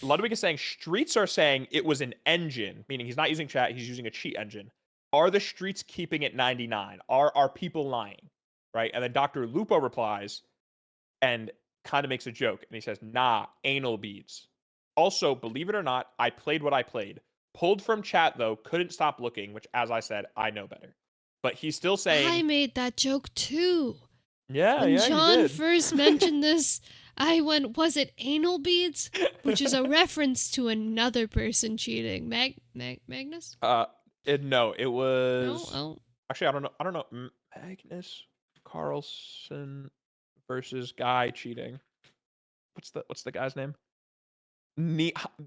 Ludwig is saying streets are saying it was an engine, meaning he's not using chat, he's using a cheat engine. Are the streets keeping it 99? Are people lying? Right? And then Dr. Lupo replies and kind of makes a joke and he says, "Nah, anal beads." Also, believe it or not, I played what I played. Pulled from chat though, couldn't stop looking, which as I said, I know better. But he's still I saying, made that joke too. yeah, When you John did. first mentioned this, I went, was it anal beads? Which is a reference to another person cheating. Magnus? No, it No? was Oh. actually I don't know. Magnus Carlson versus guy cheating. What's the guy's name?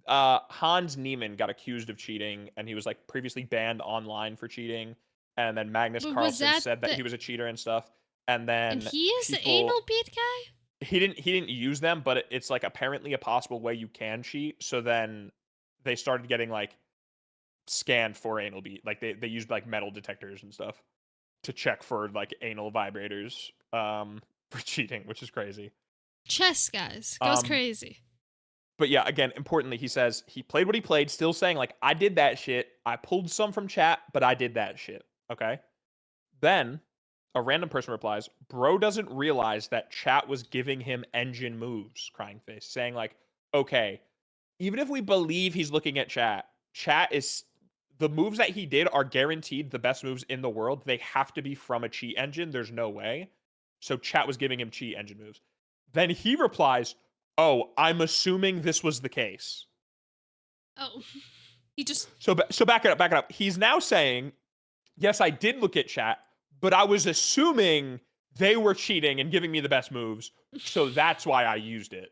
Hans Niemann got accused of cheating, and he was like previously banned online for cheating. And then Magnus But was Carlson that said that the. he was a cheater and stuff. And And then he is the people anal bead guy? he didn't use them, but it's like apparently a possible way you can cheat. So then they started getting like scanned for anal bead, like they used like metal detectors and stuff to check for like anal vibrators for cheating, which is crazy. Chess, guys. Goes Um crazy. but yeah, again, importantly, he says he played what he played, still saying like I did that shit. I pulled some from chat, but I did that shit. Okay? Then a random person replies, "Bro doesn't realize that chat was giving him engine moves," crying face, saying like, "Okay, even if we believe he's looking at chat, chat is the moves that he did are guaranteed the best moves in the world. They have to be from a cheat engine. There's no way." So chat was giving him cheat engine moves. Then he replies, "Oh, I'm assuming this was the case." Oh. He just. So back it up, back it up. He's now saying, "Yes, I did look at chat, but I was assuming they were cheating and giving me the best moves, so that's why I used it."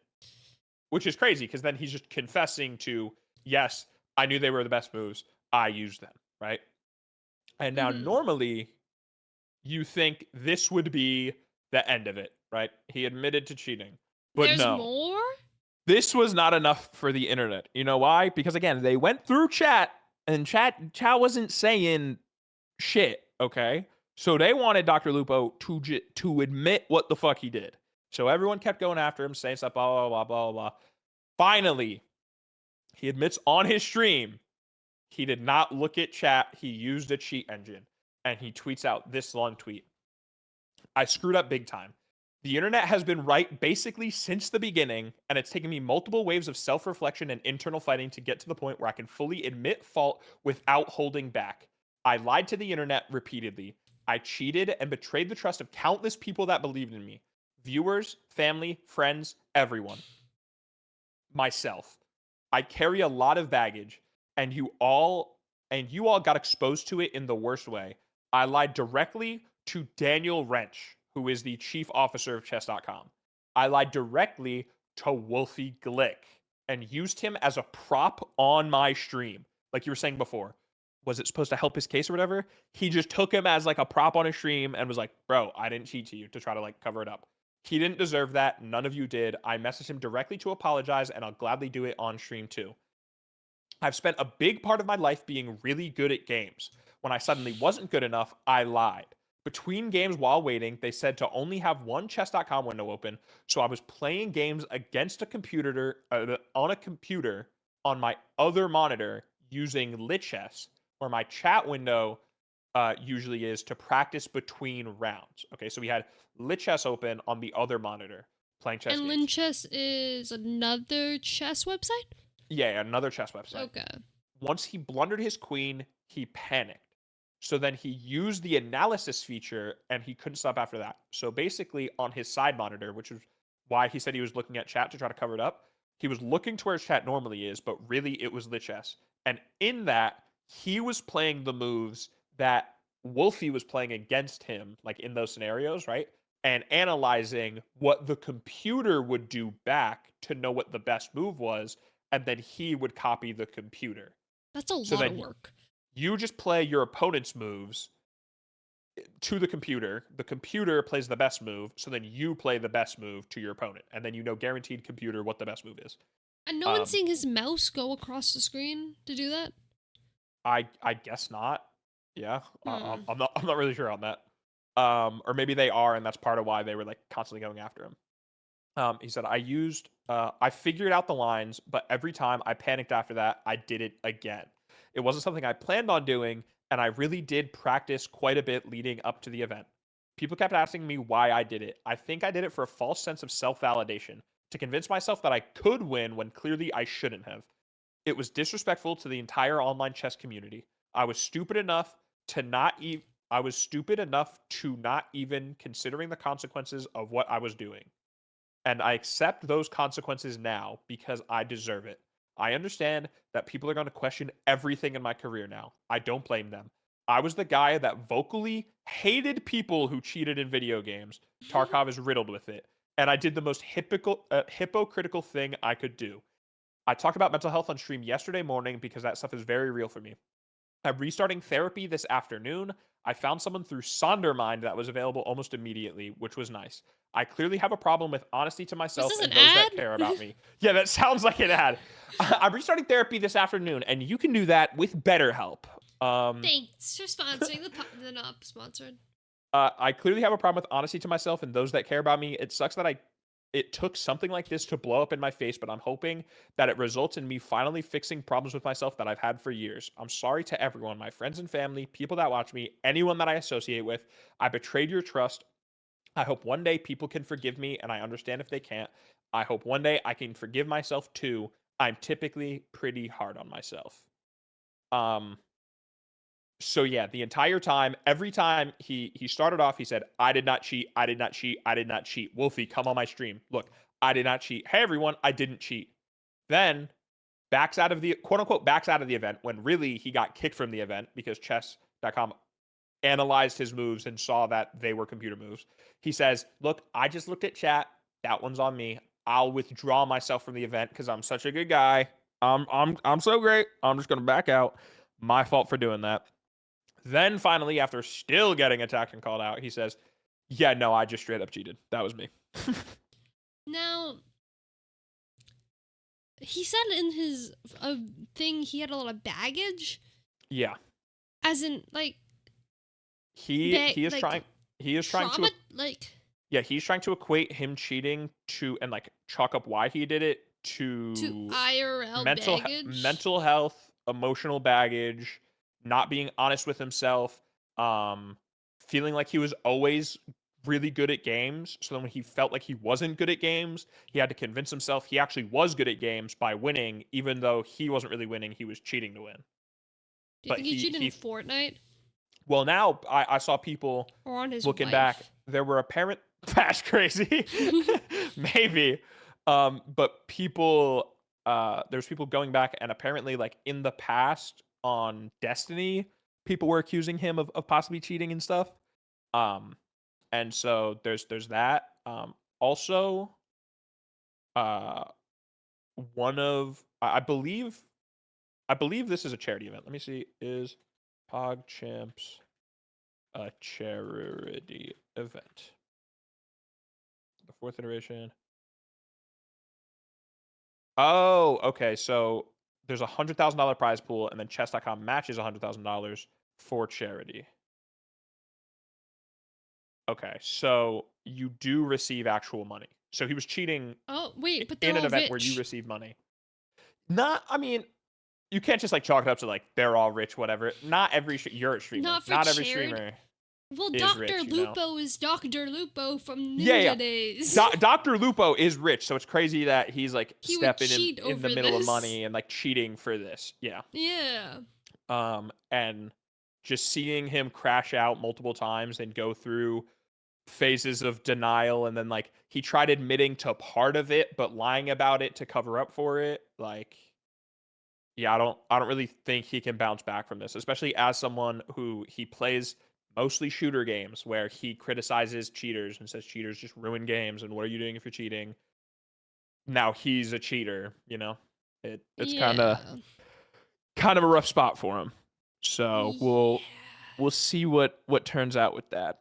Which is crazy because then he's just confessing to, yes, I knew they were the best moves. I used them, right? And now Mm-hmm. normally you think this would be the end of it, right? He admitted to cheating. But There's no. more? This was not enough for the internet. You know why? Because again, they went through chat and chat wasn't saying shit, okay? So they wanted Dr. Lupo to admit what the fuck he did. So everyone kept going after him, saying stuff, blah, blah, blah, blah, blah. Finally, he admits on his stream he did not look at chat. He used a cheat engine. And he tweets out this long tweet: "I screwed up big time. The internet has been right basically since the beginning, and it's taken me multiple waves of self reflection and internal fighting to get to the point where I can fully admit fault without holding back. I lied to the internet repeatedly. I cheated and betrayed the trust of countless people that believed in me: viewers, family, friends, everyone. Myself. I carry a lot of baggage, and you all got exposed to it in the worst way. I lied directly to Daniel Wrench, who is the chief officer of chess.com. I lied directly to Wolfie Glick and used him as a prop on my stream. Like you were saying before, was it supposed to help his case or whatever? He just took him as like a prop on his stream and was like, bro, I didn't cheat to you, to try to like cover it up. He didn't deserve that. None of you did. I messaged him directly to apologize, and I'll gladly do it on stream too. I've spent a big part of my life being really good at games. When I suddenly wasn't good enough, I lied. Between games while waiting, they said to only have one chess.com window open, so I was playing games against a computer on a computer on my other monitor using Lichess, where my chat window usually is to practice between rounds. Okay, so we had Lichess open on the other monitor playing chess And games. Linchess is another chess website? Yeah, another chess website. Okay. Once he blundered his queen, he panicked. So then he used the analysis feature and he couldn't stop after that. So basically, on his side monitor, which is why he said he was looking at chat to try to cover it up, he was looking to where his chat normally is, but really it was Lichess. And in that, he was playing the moves that Wolfie was playing against him, like in those scenarios, right? And analyzing what the computer would do back to know what the best move was, and then he would copy the computer. That's a So lot of then work. you just play your opponent's moves to the computer. The computer plays the best move, so then you play the best move to your opponent, and then you know guaranteed computer what the best move is. And no one's Um, seeing his mouse go across the screen to do that? I guess not. Yeah, Hmm. I'm not really sure on that. Or maybe they are, and that's part of why they were like constantly going after him. He said, I figured out the lines, but every time I panicked after that, I did it again. It wasn't something I planned on doing, and I really did practice quite a bit leading up to the event. People kept asking me why I did it. I think I did it for a false sense of self validation, to convince myself that I could win when clearly I shouldn't have. It was disrespectful to the entire online chess community. I was stupid enough to not even I was stupid enough to not even considering the consequences of what I was doing, and I accept those consequences now because I deserve it. I understand that people are going to question everything in my career now. I don't blame them. I was the guy that vocally hated people who cheated in video games. Tarkov is riddled with it. And I did the most hypocritical thing I could do. I talked about mental health on stream yesterday morning because that stuff is very real for me. I'm restarting therapy this afternoon. I found someone through Sondermind that was available almost immediately, which was nice. I clearly have a problem with honesty to Was myself this an and those that ad? care about me. Yeah, that sounds like an ad. I'm restarting therapy this afternoon, and you can do that with BetterHelp. Thanks for sponsoring the not sponsored. I clearly have a problem with honesty to myself and those that care about me. It sucks that it took something like this to blow up in my face, but I'm hoping that it results in me finally fixing problems with myself that I've had for years. I'm sorry to everyone, my friends and family, people that watch me, anyone that I associate with. I betrayed your trust. I hope one day people can forgive me, and I understand if they can't. I hope one day I can forgive myself too. I'm typically pretty hard on myself. Um, so yeah, the entire time, every time he started off, he said, "I did not cheat. I did not cheat. I did not cheat. Wolfie, come on my stream. Look, I did not cheat. Hey everyone, I didn't cheat." Then backs out of the quote unquote backs out of the event when really he got kicked from the event because chess.com analyzed his moves and saw that they were computer moves. He says, "Look, I just looked at chat. That one's on me. I'll withdraw myself from the event because I'm such a good guy. I'm so great. I'm just gonna back out. My fault for doing that." Then finally, after still getting attacked and called out, he says, "Yeah, no, I just straight up cheated. That was me." Now, he said in his thing he had a lot of baggage, Yeah, as in like he is like trying trauma, to he's trying to equate him cheating to and like chalk up why he did it to to IRL baggage. mental health, emotional baggage, not being honest with himself, um, feeling like he was always really good at games. So then when he felt like he wasn't good at games, he had to convince himself he actually was good at games by winning, even though he wasn't really winning, he was cheating to win. Do you But think he cheated in Fortnite well, now I saw people or on his looking back, wife? there were apparent that's crazy. Maybe. But people there's people going back and apparently like in the past on Destiny, people were accusing him of possibly cheating and stuff. Um and so there's that. Also uh one of I believe this is a charity event. Let me see. Is PogChamps a charity event? The fourth iteration. Oh, okay. So there's $100,000 prize pool, and then chess.com matches $100,000 for charity. Okay, so you do receive actual money. So he was cheating Oh wait, but they're in an all event where you rich. receive money. Not, I mean, you can't just like chalk it up to like they're all rich, whatever. Not every you're a streamer. Not for Not every charity. streamer Well, is Dr. rich, you know. Lupo is Dr. Lupo from Yeah, Ninja yeah. Days. Dr. Lupo is rich, so it's crazy that he's like He would stepping cheat in the over middle of this. money and like cheating for this. Yeah. Yeah. And just seeing him crash out multiple times and go through phases of denial, and then like he tried admitting to part of it but lying about it to cover up for it. Like, yeah, I don't really think he can bounce back from this, especially as someone who he plays mostly shooter games where he criticizes cheaters and says cheaters just ruin games and what are you doing if you're cheating. Now he's a cheater, you know. It's Yeah. kind of a rough spot for him. So Yeah. we'll see what turns out with that.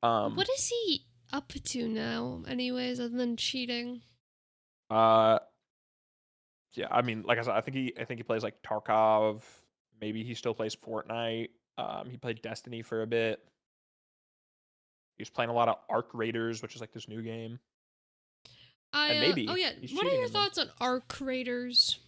What is he up to now, anyways, other than cheating? Uh yeah, I mean, like I said, I think he plays like Tarkov. Maybe he still plays Fortnite. He played Destiny for a bit. He was playing a lot of Arc Raiders, which is like this new game. and Oh maybe yeah, he's what are cheating your in them. thoughts on arc creators?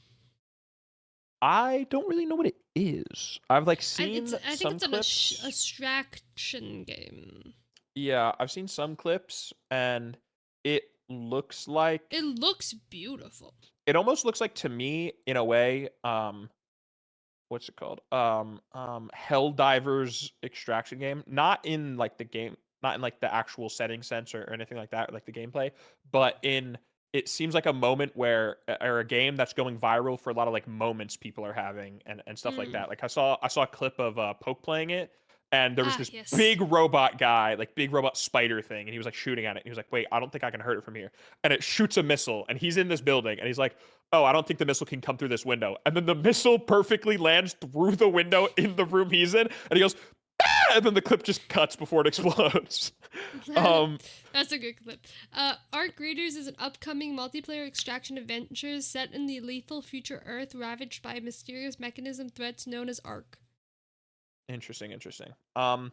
I don't really know what it is. I've like seen I think some it's an clips. abstraction game. Yeah, I've seen some clips, and it looks like It looks beautiful. it almost looks like to me in a way, what's it called? Helldivers extraction game. Not in like the game, not in like the actual setting sense or anything like that, like the gameplay, but in it seems like a moment where or a game that's going viral for a lot of like moments people are having and stuff like Mm. that. Like I saw a clip of Poke playing it, and there was Ah, this yes. big robot guy, like big robot spider thing, and he was like shooting at it. And he was like, "Wait, I don't think I can hurt it from here." And it shoots a missile, and he's in this building, and he's like, "Oh, I don't think the missile can come through this window." And then the missile perfectly lands through the window in the room he's in, and he goes, "Ah!" And then the clip just cuts before it explodes. um, That's a good clip. Arc Raiders is an upcoming multiplayer extraction adventure set in the lethal future Earth ravaged by mysterious mechanism threats known as Arc. interesting, interesting. Uh,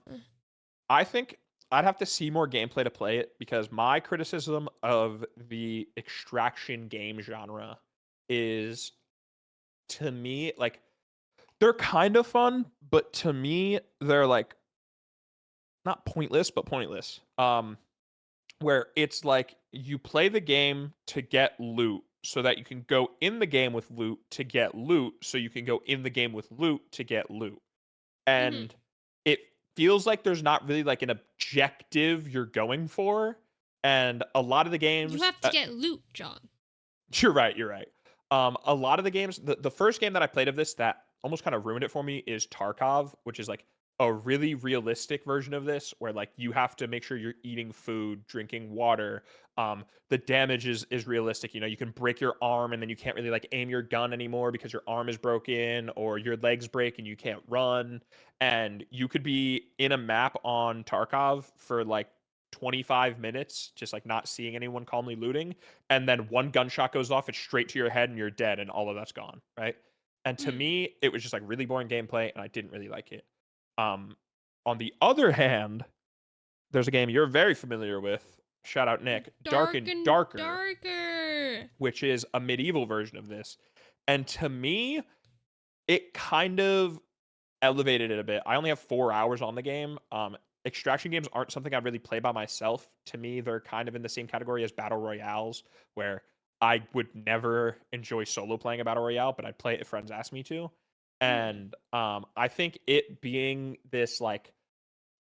I think I'd have to see more gameplay to play it because my criticism of the extraction game genre is to me like they're kind of fun, but to me they're like not pointless, but pointless. Where it's like you play the game to get loot so that you can go in the game with loot to get loot so you can go in the game with loot to get loot. mhm. And it feels like there's not really like an objective you're going for. And a lot of the You games, have to get loot, John. you're right, you're right. A lot of the games, the first game that I played of this that almost kind of ruined it for me is Tarkov, which is like a really realistic version of this where like you have to make sure you're eating food, drinking water. The damage is realistic. You know, you can break your arm and then you can't really like aim your gun anymore because your arm is broken or your legs break and you can't run. And you could be in a map on Tarkov for like 25 minutes, just like not seeing anyone calmly looting, and then one gunshot goes off, it's straight to your head and you're dead and all of that's gone, right? And to Mm. me it was just like really boring gameplay and I didn't really like it. um on the other hand, there's a game you're very familiar with, shout out Nick, Dark Dark and and Darker, darker. which is a medieval version of this. And to me it kind of elevated it a bit. I only have 4 hours on the game. Extraction games aren't something I really play by myself. To me, they're kind of in the same category as battle royales, where I would never enjoy solo playing a battle royale, but I'd play it if friends asked me to. Mm. And I think it being this like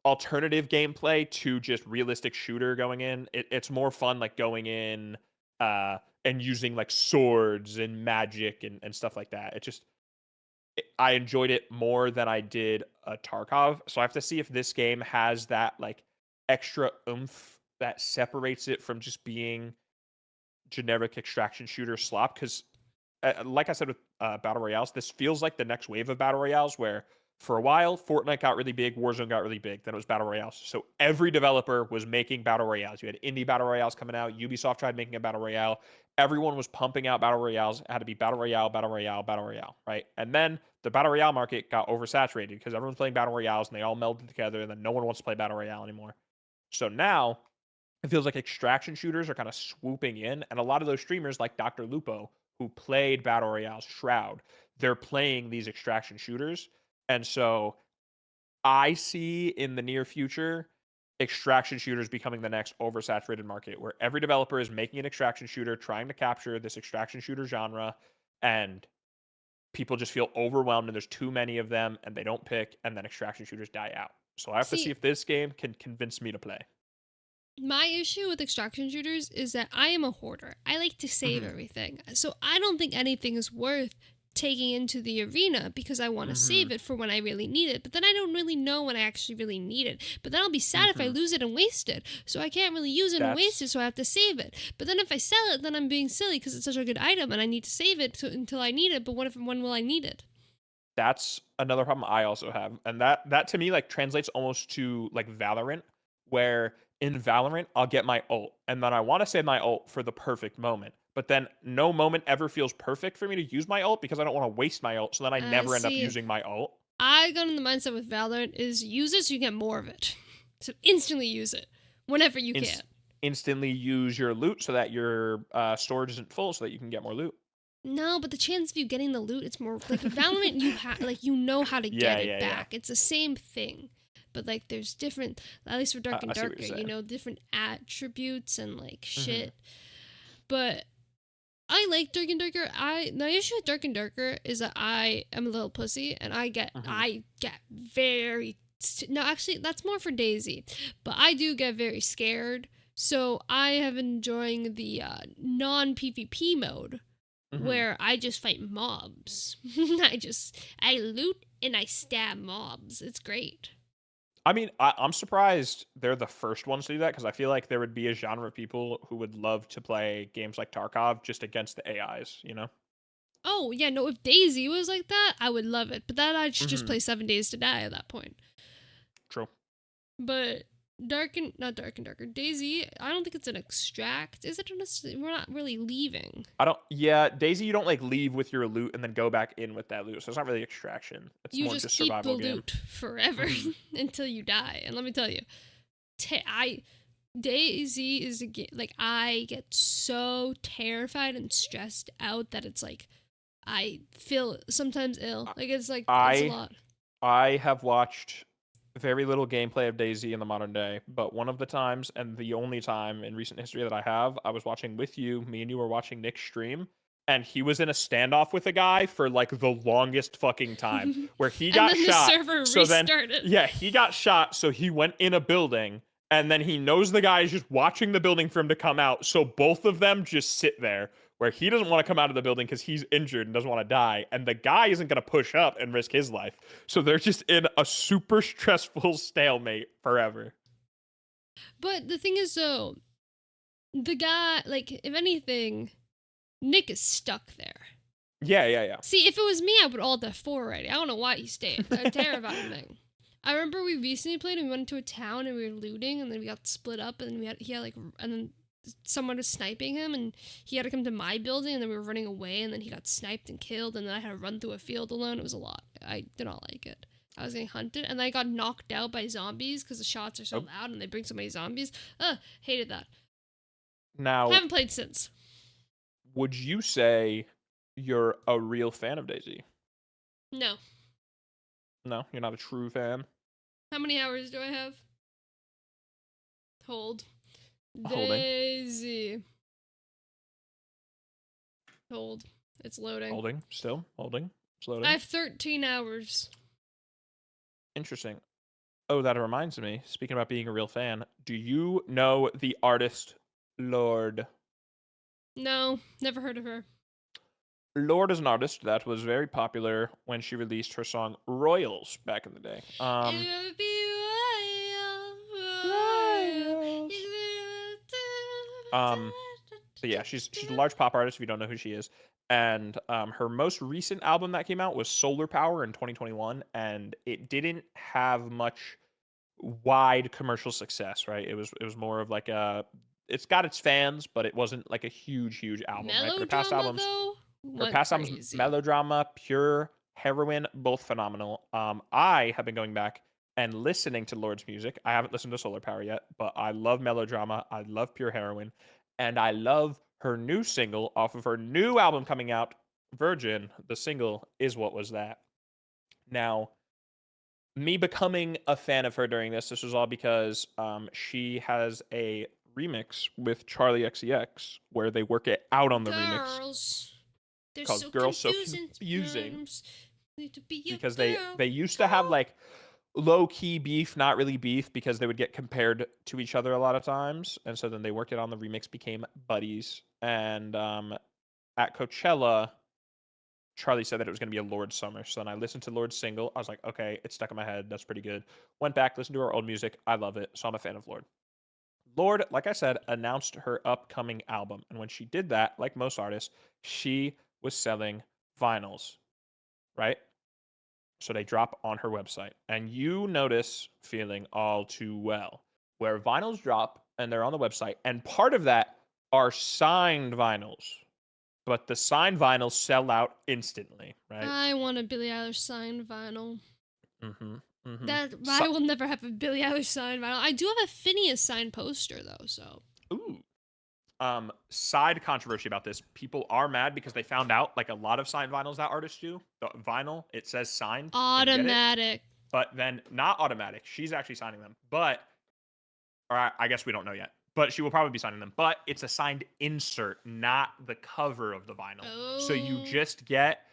alternative gameplay to just realistic shooter going in, it's more fun like going in and using like swords and magic and stuff like that. It just I enjoyed it more than I did a Tarkov. So I have to see if this game has that like extra oomph that separates it from just being generic extraction shooter slop. Because, like I said with battle royales, this feels like the next wave of battle royales. Where for a while Fortnite got really big, Warzone got really big, then it was battle royales. So every developer was making battle royales. You had indie battle royales coming out. Ubisoft tried making a battle royale. Everyone was pumping out battle royales. It had to be battle royale, battle royale, battle royale, right? And then the battle royale market got oversaturated because everyone's playing battle royales and they all melded together, and then no one wants to play battle royale anymore. So now it feels like extraction shooters are kind of swooping in, and a lot of those streamers like Dr Lupo, who played battle royales Shroud, they're playing these extraction shooters. And so I see in the near future extraction shooters becoming the next oversaturated market where every developer is making an extraction shooter, trying to capture this extraction shooter genre, and people just feel overwhelmed and there's too many of them and they don't pick, and then extraction shooters die out. So I have to see See, if this game can convince me to play. my issue with extraction shooters is that I am a hoarder. I like to save Hmm. everything. So I don't think anything is worth taking into the arena because I want to Hmm. save it for when I really need it. But then I don't really know when I actually really need it. But then I'll be sad if I Hmm. lose it and waste it. So I can't really use it and waste That's it, so I have to save it. But then if I sell it, then I'm being silly because it's such a good item and I need to save it until I need it. But when will I need it? that's another problem I also have. And that to me like translates almost to like Valorant, where in Valorant I'll get my ult and then I want to save my ult for the perfect moment. But then no moment ever feels perfect for me to use my ult because I don't want to waste my ult. So then I never end up See, using my ult. I got in the mindset with Valorant is use it so you get more of it. So instantly use it whenever you In, can. instantly use your loot so that your storage isn't full, so that you can get more loot. No, but the chance of you getting the loot, it's more like Valorant. You know how to Yeah, get it yeah, yeah. back. It's the same thing, but like there's different. At least for Dark and I see what Darker, you're saying. different attributes and like Hmm. shit. But I like Dark and Darker. The issue with Dark and Darker is that I am a little pussy and I get Hmm. very no, actually that's more for Daisy, but I do get very scared. So I have enjoying the non PvP mode Hmm. where I just fight mobs. I loot and I stab mobs. It's great. I mean, I'm surprised they're the first ones to do that, because I feel like there would be a genre of people who would love to play games like Tarkov just against the AIs, you know? Oh yeah, no, if Daisy was like that, I would love it. But then I'd just Hmm. play 7 Days to Die at that point. True. But not Dark and Darker. Daisy, I don't think it's an extract. Is it? We're not really leaving. I don't. Yeah, Daisy, you don't like leave with your loot and then go back in with that loot, so it's not really extraction. It's You more just just keep the survival game. loot forever Hmm. until you die. And let me tell you, Daisy is a game like I get so terrified and stressed out that it's like I feel sometimes ill. Like it's a I lot. I have watched very little gameplay of Daisy in the modern day, but one of the times, and the only time in recent history that I have, I was watching with you. Me and you were watching Nick's stream, and he was in a standoff with a guy for like the longest fucking time, where he And got then the shot. server So then, restarted. yeah, he got shot. So he went in a building, and then he knows the guy is just watching the building for him to come out. So both of them just sit there, where he doesn't want to come out of the building because he's injured and doesn't want to die, and the guy isn't going to push up and risk his life. So they're just in a super stressful stalemate forever. But the thing is though, the guy like if anything, Nick is stuck there. Yeah, yeah, See, if it was me, I would all F4 already. I don't know why he stayed. That terrifying thing. I remember we recently played and we went into a town and we were looting and then we got split up and and then someone was sniping him and he had to come to my building and then we were running away and then he got sniped and killed and then I had to run through a field alone. It was a lot. I did not like it. I was getting hunted and then I got knocked out by zombies because the shots are so Oh. loud and they bring so many zombies. Ugh, hated that. Now, Haven't played since. would you say you're a real fan of Daisy? No. No, you're not a true fan. How many hours do I have? Hold. Holding. Daisy. Hold. It's loading. Holding. Still holding. It's loading. I have 13 hours. Interesting. Oh, that reminds me. Speaking about being a real fan, do you know the artist Lorde? No, never heard of her. Lorde is an artist that was very popular when she released her song Royals back in the day. It would be Royals. But yeah, she's a large pop artist if you don't know who she is. And her most recent album that came out was Solar Power in 2021, and it didn't have much wide commercial success, right? It was more of like it's got its fans, but it wasn't like a huge album, right? But Melodrama though? her Went past albums, crazy. Melodrama, Pure, Heroin, both phenomenal. I have been going back and listening to Lorde's music. I haven't listened to Solar Power yet, but I love Melodrama. I love Pure Heroin, and I love her new single off of her new album coming out, Virgin. The single is What Was That. Now, me becoming a fan of her during this was all because she has a remix with Charlie XCX where they work it out on the remix Girls. They're called so Girls So confusing. Confusing, Need to be your because girl. they used to have like low key beef, not really beef, because they would get compared to each other a lot of times, and so then they worked it on the remix, became buddies, and at Coachella, Charlie said that it was going to be a Lorde summer. So then I listened to Lorde's single. I was like, okay, it's stuck in my head. That's pretty good. Went back, listened to her old music. I love it. So I'm a fan of Lorde. Lorde, like I said, announced her upcoming album. And when she did that, like most artists, she was selling vinyls, right? So they drop on her website. And you notice, feeling all too well, where vinyls drop and they're on the website. And part of that are signed vinyls, but the signed vinyls sell out instantly, right? I want a Billie Eilish signed vinyl. Mm-hmm. Mm-hmm. That I will never have a Billie Eilish signed vinyl. I do have a Phineas signed poster though, so. Ooh, Side controversy about this. People are mad because they found out like a lot of signed vinyls that artists do. The vinyl, it says signed and you get it, Automatic. but then not automatic. She's actually signing them, but or I guess we don't know yet. But she will probably be signing them. But it's a signed insert, not the cover of the vinyl. So you Oh. just get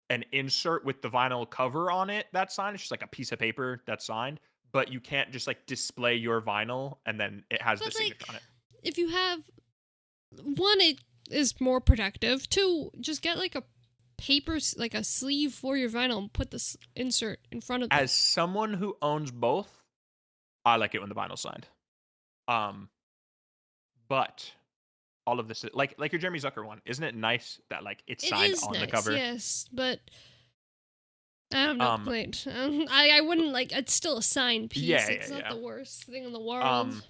an insert with the vinyl cover on it that's signed. It's just like a piece of paper that's signed, but you can't just like display your vinyl and then it has the But signature like, on it. if you have one, it is more protective. Two, just get like a paper, like a sleeve for your vinyl, and put this insert in front of it. As someone who owns both, I like it when the vinyl's signed. But all of this, like your Jeremy Zucker one, isn't it nice that like it's It signed is on nice, the cover? yes, but I have no Um, complaint. I wouldn't like. It's still a signed piece. Yeah, It's yeah, not yeah. the worst thing in the world.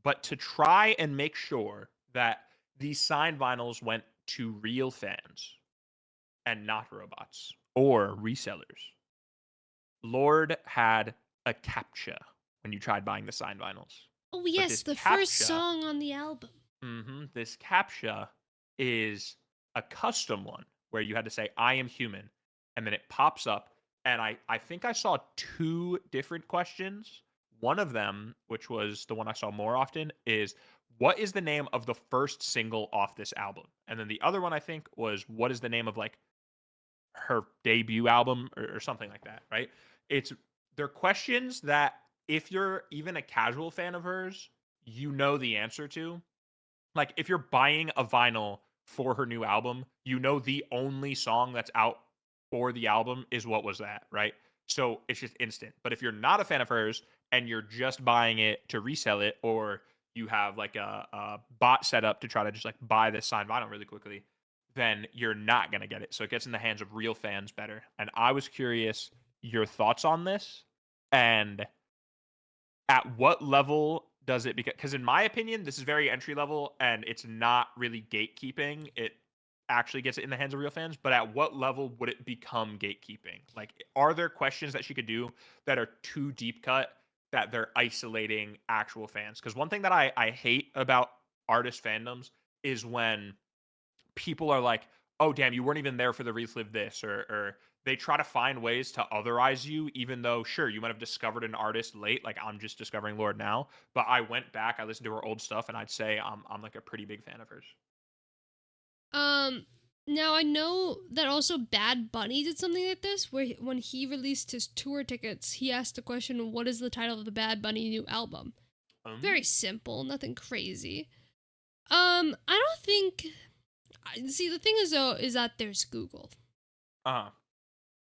But to try and make sure that these signed vinyls went to real fans and not robots or resellers, Lorde had a CAPTCHA when you tried buying the signed vinyls. Oh But yes, this the first CAPTCHA, song on the album. this CAPTCHA is a custom one where you had to say, I am human. And then it pops up. And I think I saw two different questions. One of them, which was the one I saw more often, is what is the name of the first single off this album? And then the other one I think was what is the name of like her debut album or something like that, right? It's they're questions that if you're even a casual fan of hers, you know the answer to. Like if you're buying a vinyl for her new album, you know the only song that's out for the album is what was that, right? So it's just instant. But if you're not a fan of hers and you're just buying it to resell it, or you have like a bot set up to try to just like buy this signed vinyl really quickly, then you're not gonna get it. So it gets in the hands of real fans better. And I was curious your thoughts on this and at what level does it because in my opinion this is very entry level and it's not really gatekeeping, it actually gets it in the hands of real fans, but at what level would it become gatekeeping? Like are there questions that she could do that are too deep cut that they're isolating actual fans? Because one thing that I hate about artist fandoms is when people are like, oh damn, you weren't even there for the relive this, or they try to find ways to otherize you, even though sure you might have discovered an artist late, like I'm just discovering Lorde now, but I went back, I listened to her old stuff, and I'd say I'm like a pretty big fan of hers. Now I know that also Bad Bunny did something like this, where when he released his tour tickets, he asked the question, "What is the title of the Bad Bunny new album?" Very simple, nothing crazy. I don't think. See, the thing is though, is that there's Google. Uh-huh.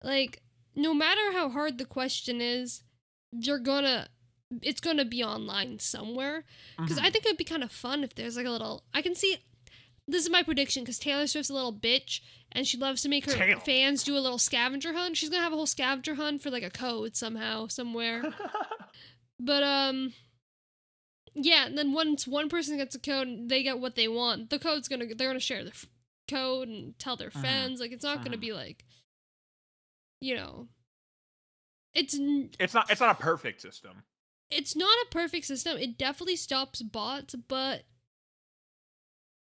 Like, no matter how hard the question is, it's gonna be online somewhere. Because I think it'd be kind of fun if there's like a little. I can see. This is my prediction because Taylor Swift's a little bitch and she loves to make her fans do a little scavenger hunt. She's gonna have a whole scavenger hunt for like a code somehow, somewhere. But yeah. And then once one person gets a code, they get what they want. They're gonna share their code and tell their friends. Like it's not gonna be like, you know, it's not a perfect system. It's not a perfect system. It definitely stops bots, but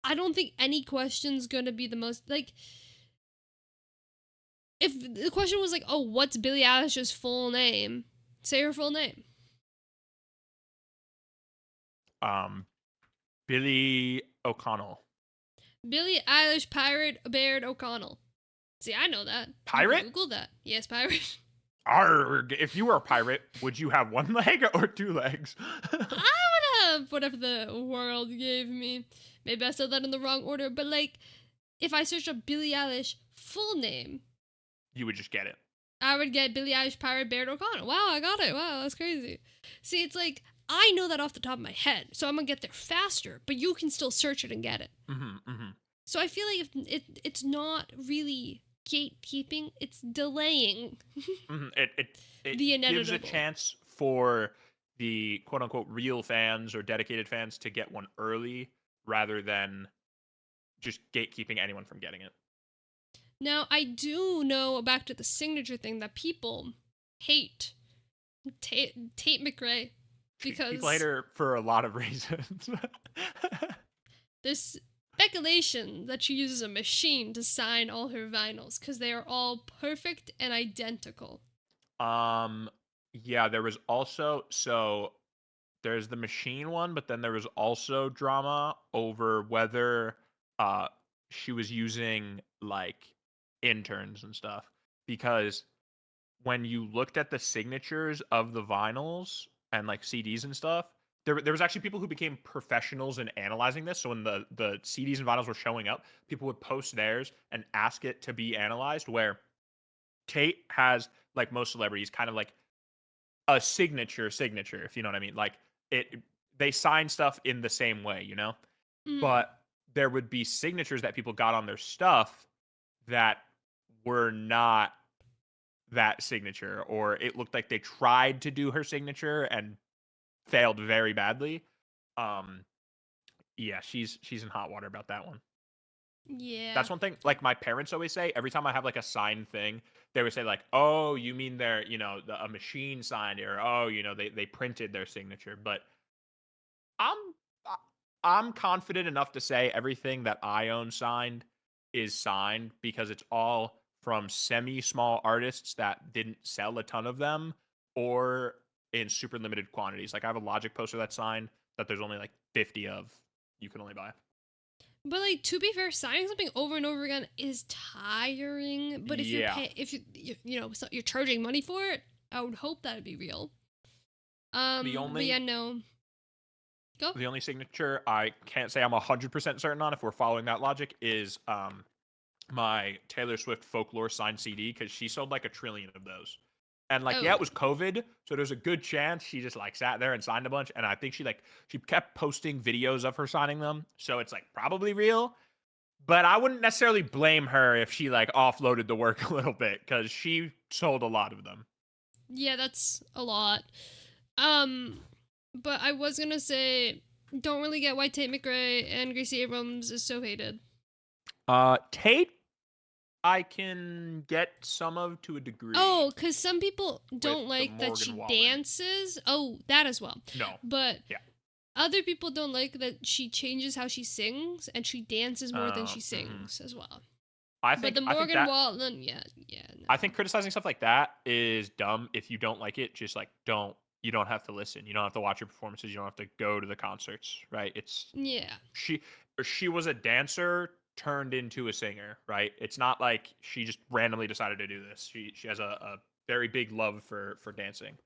I don't think any question's gonna be the most like. If the question was like, "Oh, what's Billie Eilish's full name?" Say her full name. Billy O'Connell. Billie Eilish Pirate Baird O'Connell. See, I know that. Pirate? Google that. Yes, pirate. Arrgh. If you were a pirate, would you have one leg or two legs? I would have whatever the world gave me. Maybe I said that in the wrong order, but like, if I search up Billie Eilish full name, you would just get it. I would get Billie Eilish Pirate Baird O'Connell. Wow, I got it. Wow, that's crazy. See, it's like, I know that off the top of my head, so I'm gonna get there faster, but you can still search it and get it. So I feel like if it's not really gatekeeping, it's delaying It the inevitable. gives a chance for the quote-unquote real fans or dedicated fans to get one early rather than just gatekeeping anyone from getting it. Now, I do know, back to the signature thing, that people hate Tate McRae because people hate her for a lot of reasons. There's speculation that she uses a machine to sign all her vinyls because they are all perfect and identical. Yeah, there was also there's the machine one, but then there was also drama over whether uh she was using like interns and stuff because when you looked at the signatures of the vinyls and like CDs and stuff, there was actually people who became professionals in analyzing this. So when the CDs and vinyls were showing up, people would post theirs and ask it to be analyzed. Where Tate has, like most celebrities, kind of like a signature, if you know what I mean. Like it, they sign stuff in the same way, you know. Mm. But there would be signatures that people got on their stuff that were not that signature, or it looked like they tried to do her signature and failed very badly. Um, yeah, she's in hot water about that one. Yeah. That's one thing. Like my parents always say, every time I have like a signed thing, they would say like, "Oh, you mean they're a machine signed it, or oh, they printed their signature." But I'm I- I'm confident enough to say everything that I own signed is signed because it's all from semi small artists that didn't sell a ton of them or in super limited quantities. Like I have a Logic poster that's signed that there's only like 50 of you can only buy. But like to be fair, signing something over and over again is tiring. But if you're Yeah. so you're charging money for it, I would hope that'd be real. The But yeah, only no. Go. the only signature I can't say I'm 100% certain on if we're following that logic is my Taylor Swift folklore signed CD because she sold like 1 trillion of those. And like, yeah, Oh, it was COVID, so there's a good chance she just like sat there and signed a bunch. And I think she kept posting videos of her signing them, so it's like probably real. But I wouldn't necessarily blame her if she like offloaded the work a little bit because she sold a lot of them. yeah, that's a lot. Um, but I was gonna say, don't really get why Tate McRae and Gracie Abrams is so hated. Tate, I can get some of to a degree Oh, because some people with don't the like that Morgan she Wallen. dances. Oh, that as well. No, But yeah. other people don't like that she changes how she sings and she dances more than she Mhm. sings as well. I But think the I think Morgan that Wallen, yeah, I no. think criticizing stuff like that is dumb. If you don't like it, just like don't. You don't have to listen. You don't have to watch her performances. You don't have to go to the concerts, right? Yeah. She she was a dancer turned into a singer, right? It's not like she just randomly decided to do this. She has a very big love for dancing.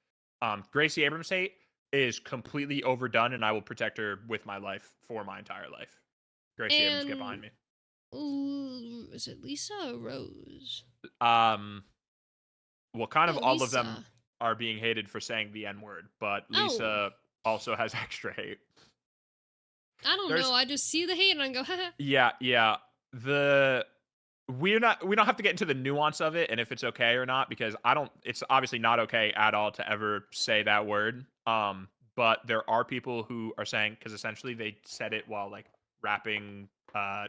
Gracie Abrams Tate is completely overdone, and I will protect her with my life for my entire life. Gracie Abrams, get behind And me. is it Lisa or Rose? Um, well, kind I of think all of them Lisa. are being hated for saying the N word, but Oh, Lisa also has extra hate. I don't know. There's I just see the hate and I go, haha. yeah. The we don't have to get into the nuance of it and if it's okay or not because I don't it's obviously not okay at all to ever say that word. But there are people who are saying because essentially they said it while like rapping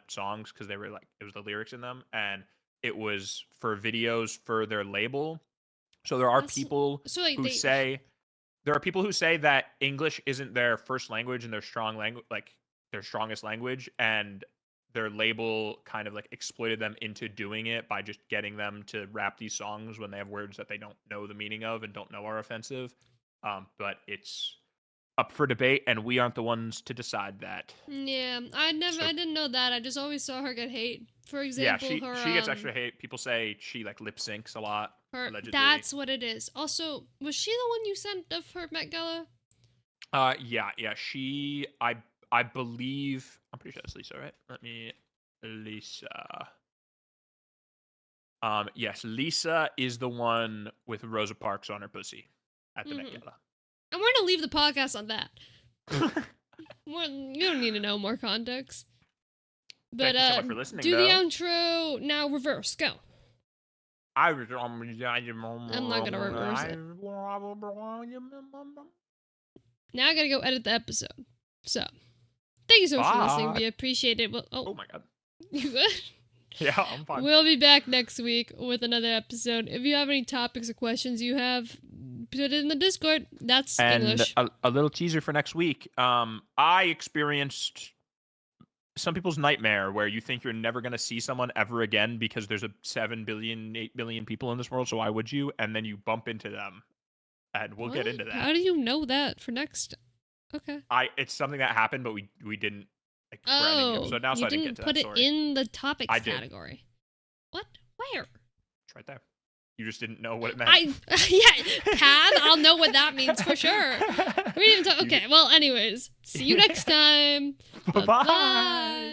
songs because they were like it was the lyrics in them and it was for videos for their label. So there are That's people so like who they. say that English isn't their first language and their strong language, like their strongest language, and their label kind of like exploited them into doing it by just getting them to rap these songs when they have words that they don't know the meaning of and don't know are offensive. But it's up for debate, and we aren't the ones to decide that. Yeah, So I didn't know that. I just always saw her get hate. For yeah, example, she gets extra hate. People say she like lip syncs a lot, allegedly. that's what it is. Also, was she the one you sent of her Met Gala? Yeah. I believe I'm pretty sure that's Lisa, right? Let me Lisa. Yes, Lisa is the one with Rosa Parks on her pussy at the Met Mm-hmm. Gala. And we're gonna leave the podcast on that. You don't need to know more context. But Thank you so much for listening, do the though. outro now. Reverse. Go. I was I'm not gonna reverse it. Now I gotta go edit the episode. So, thank you so much for listening. Bye. We appreciate it. Well, Oh oh, my god. you good? Yeah, I'm fine. We'll be back next week with another episode. If you have any topics or questions you have, put it in the Discord. That's And English. a little teaser for next week. I experienced some people's nightmare where you think you're never going to see someone ever again because there's a 7 billion, 8 billion people in this world, so why would you? And then you bump into them. And we'll get into that. How do you know that for next? Okay. It's something that happened, but we didn't like Oh, so now so you I didn't get didn't to put that it story. in the topics I did. category. What? Where? It's right there. You just didn't know what it meant. I'll know what that means for sure. We didn't talk. Okay, well, anyways, see you next time. Bye-bye. Bye.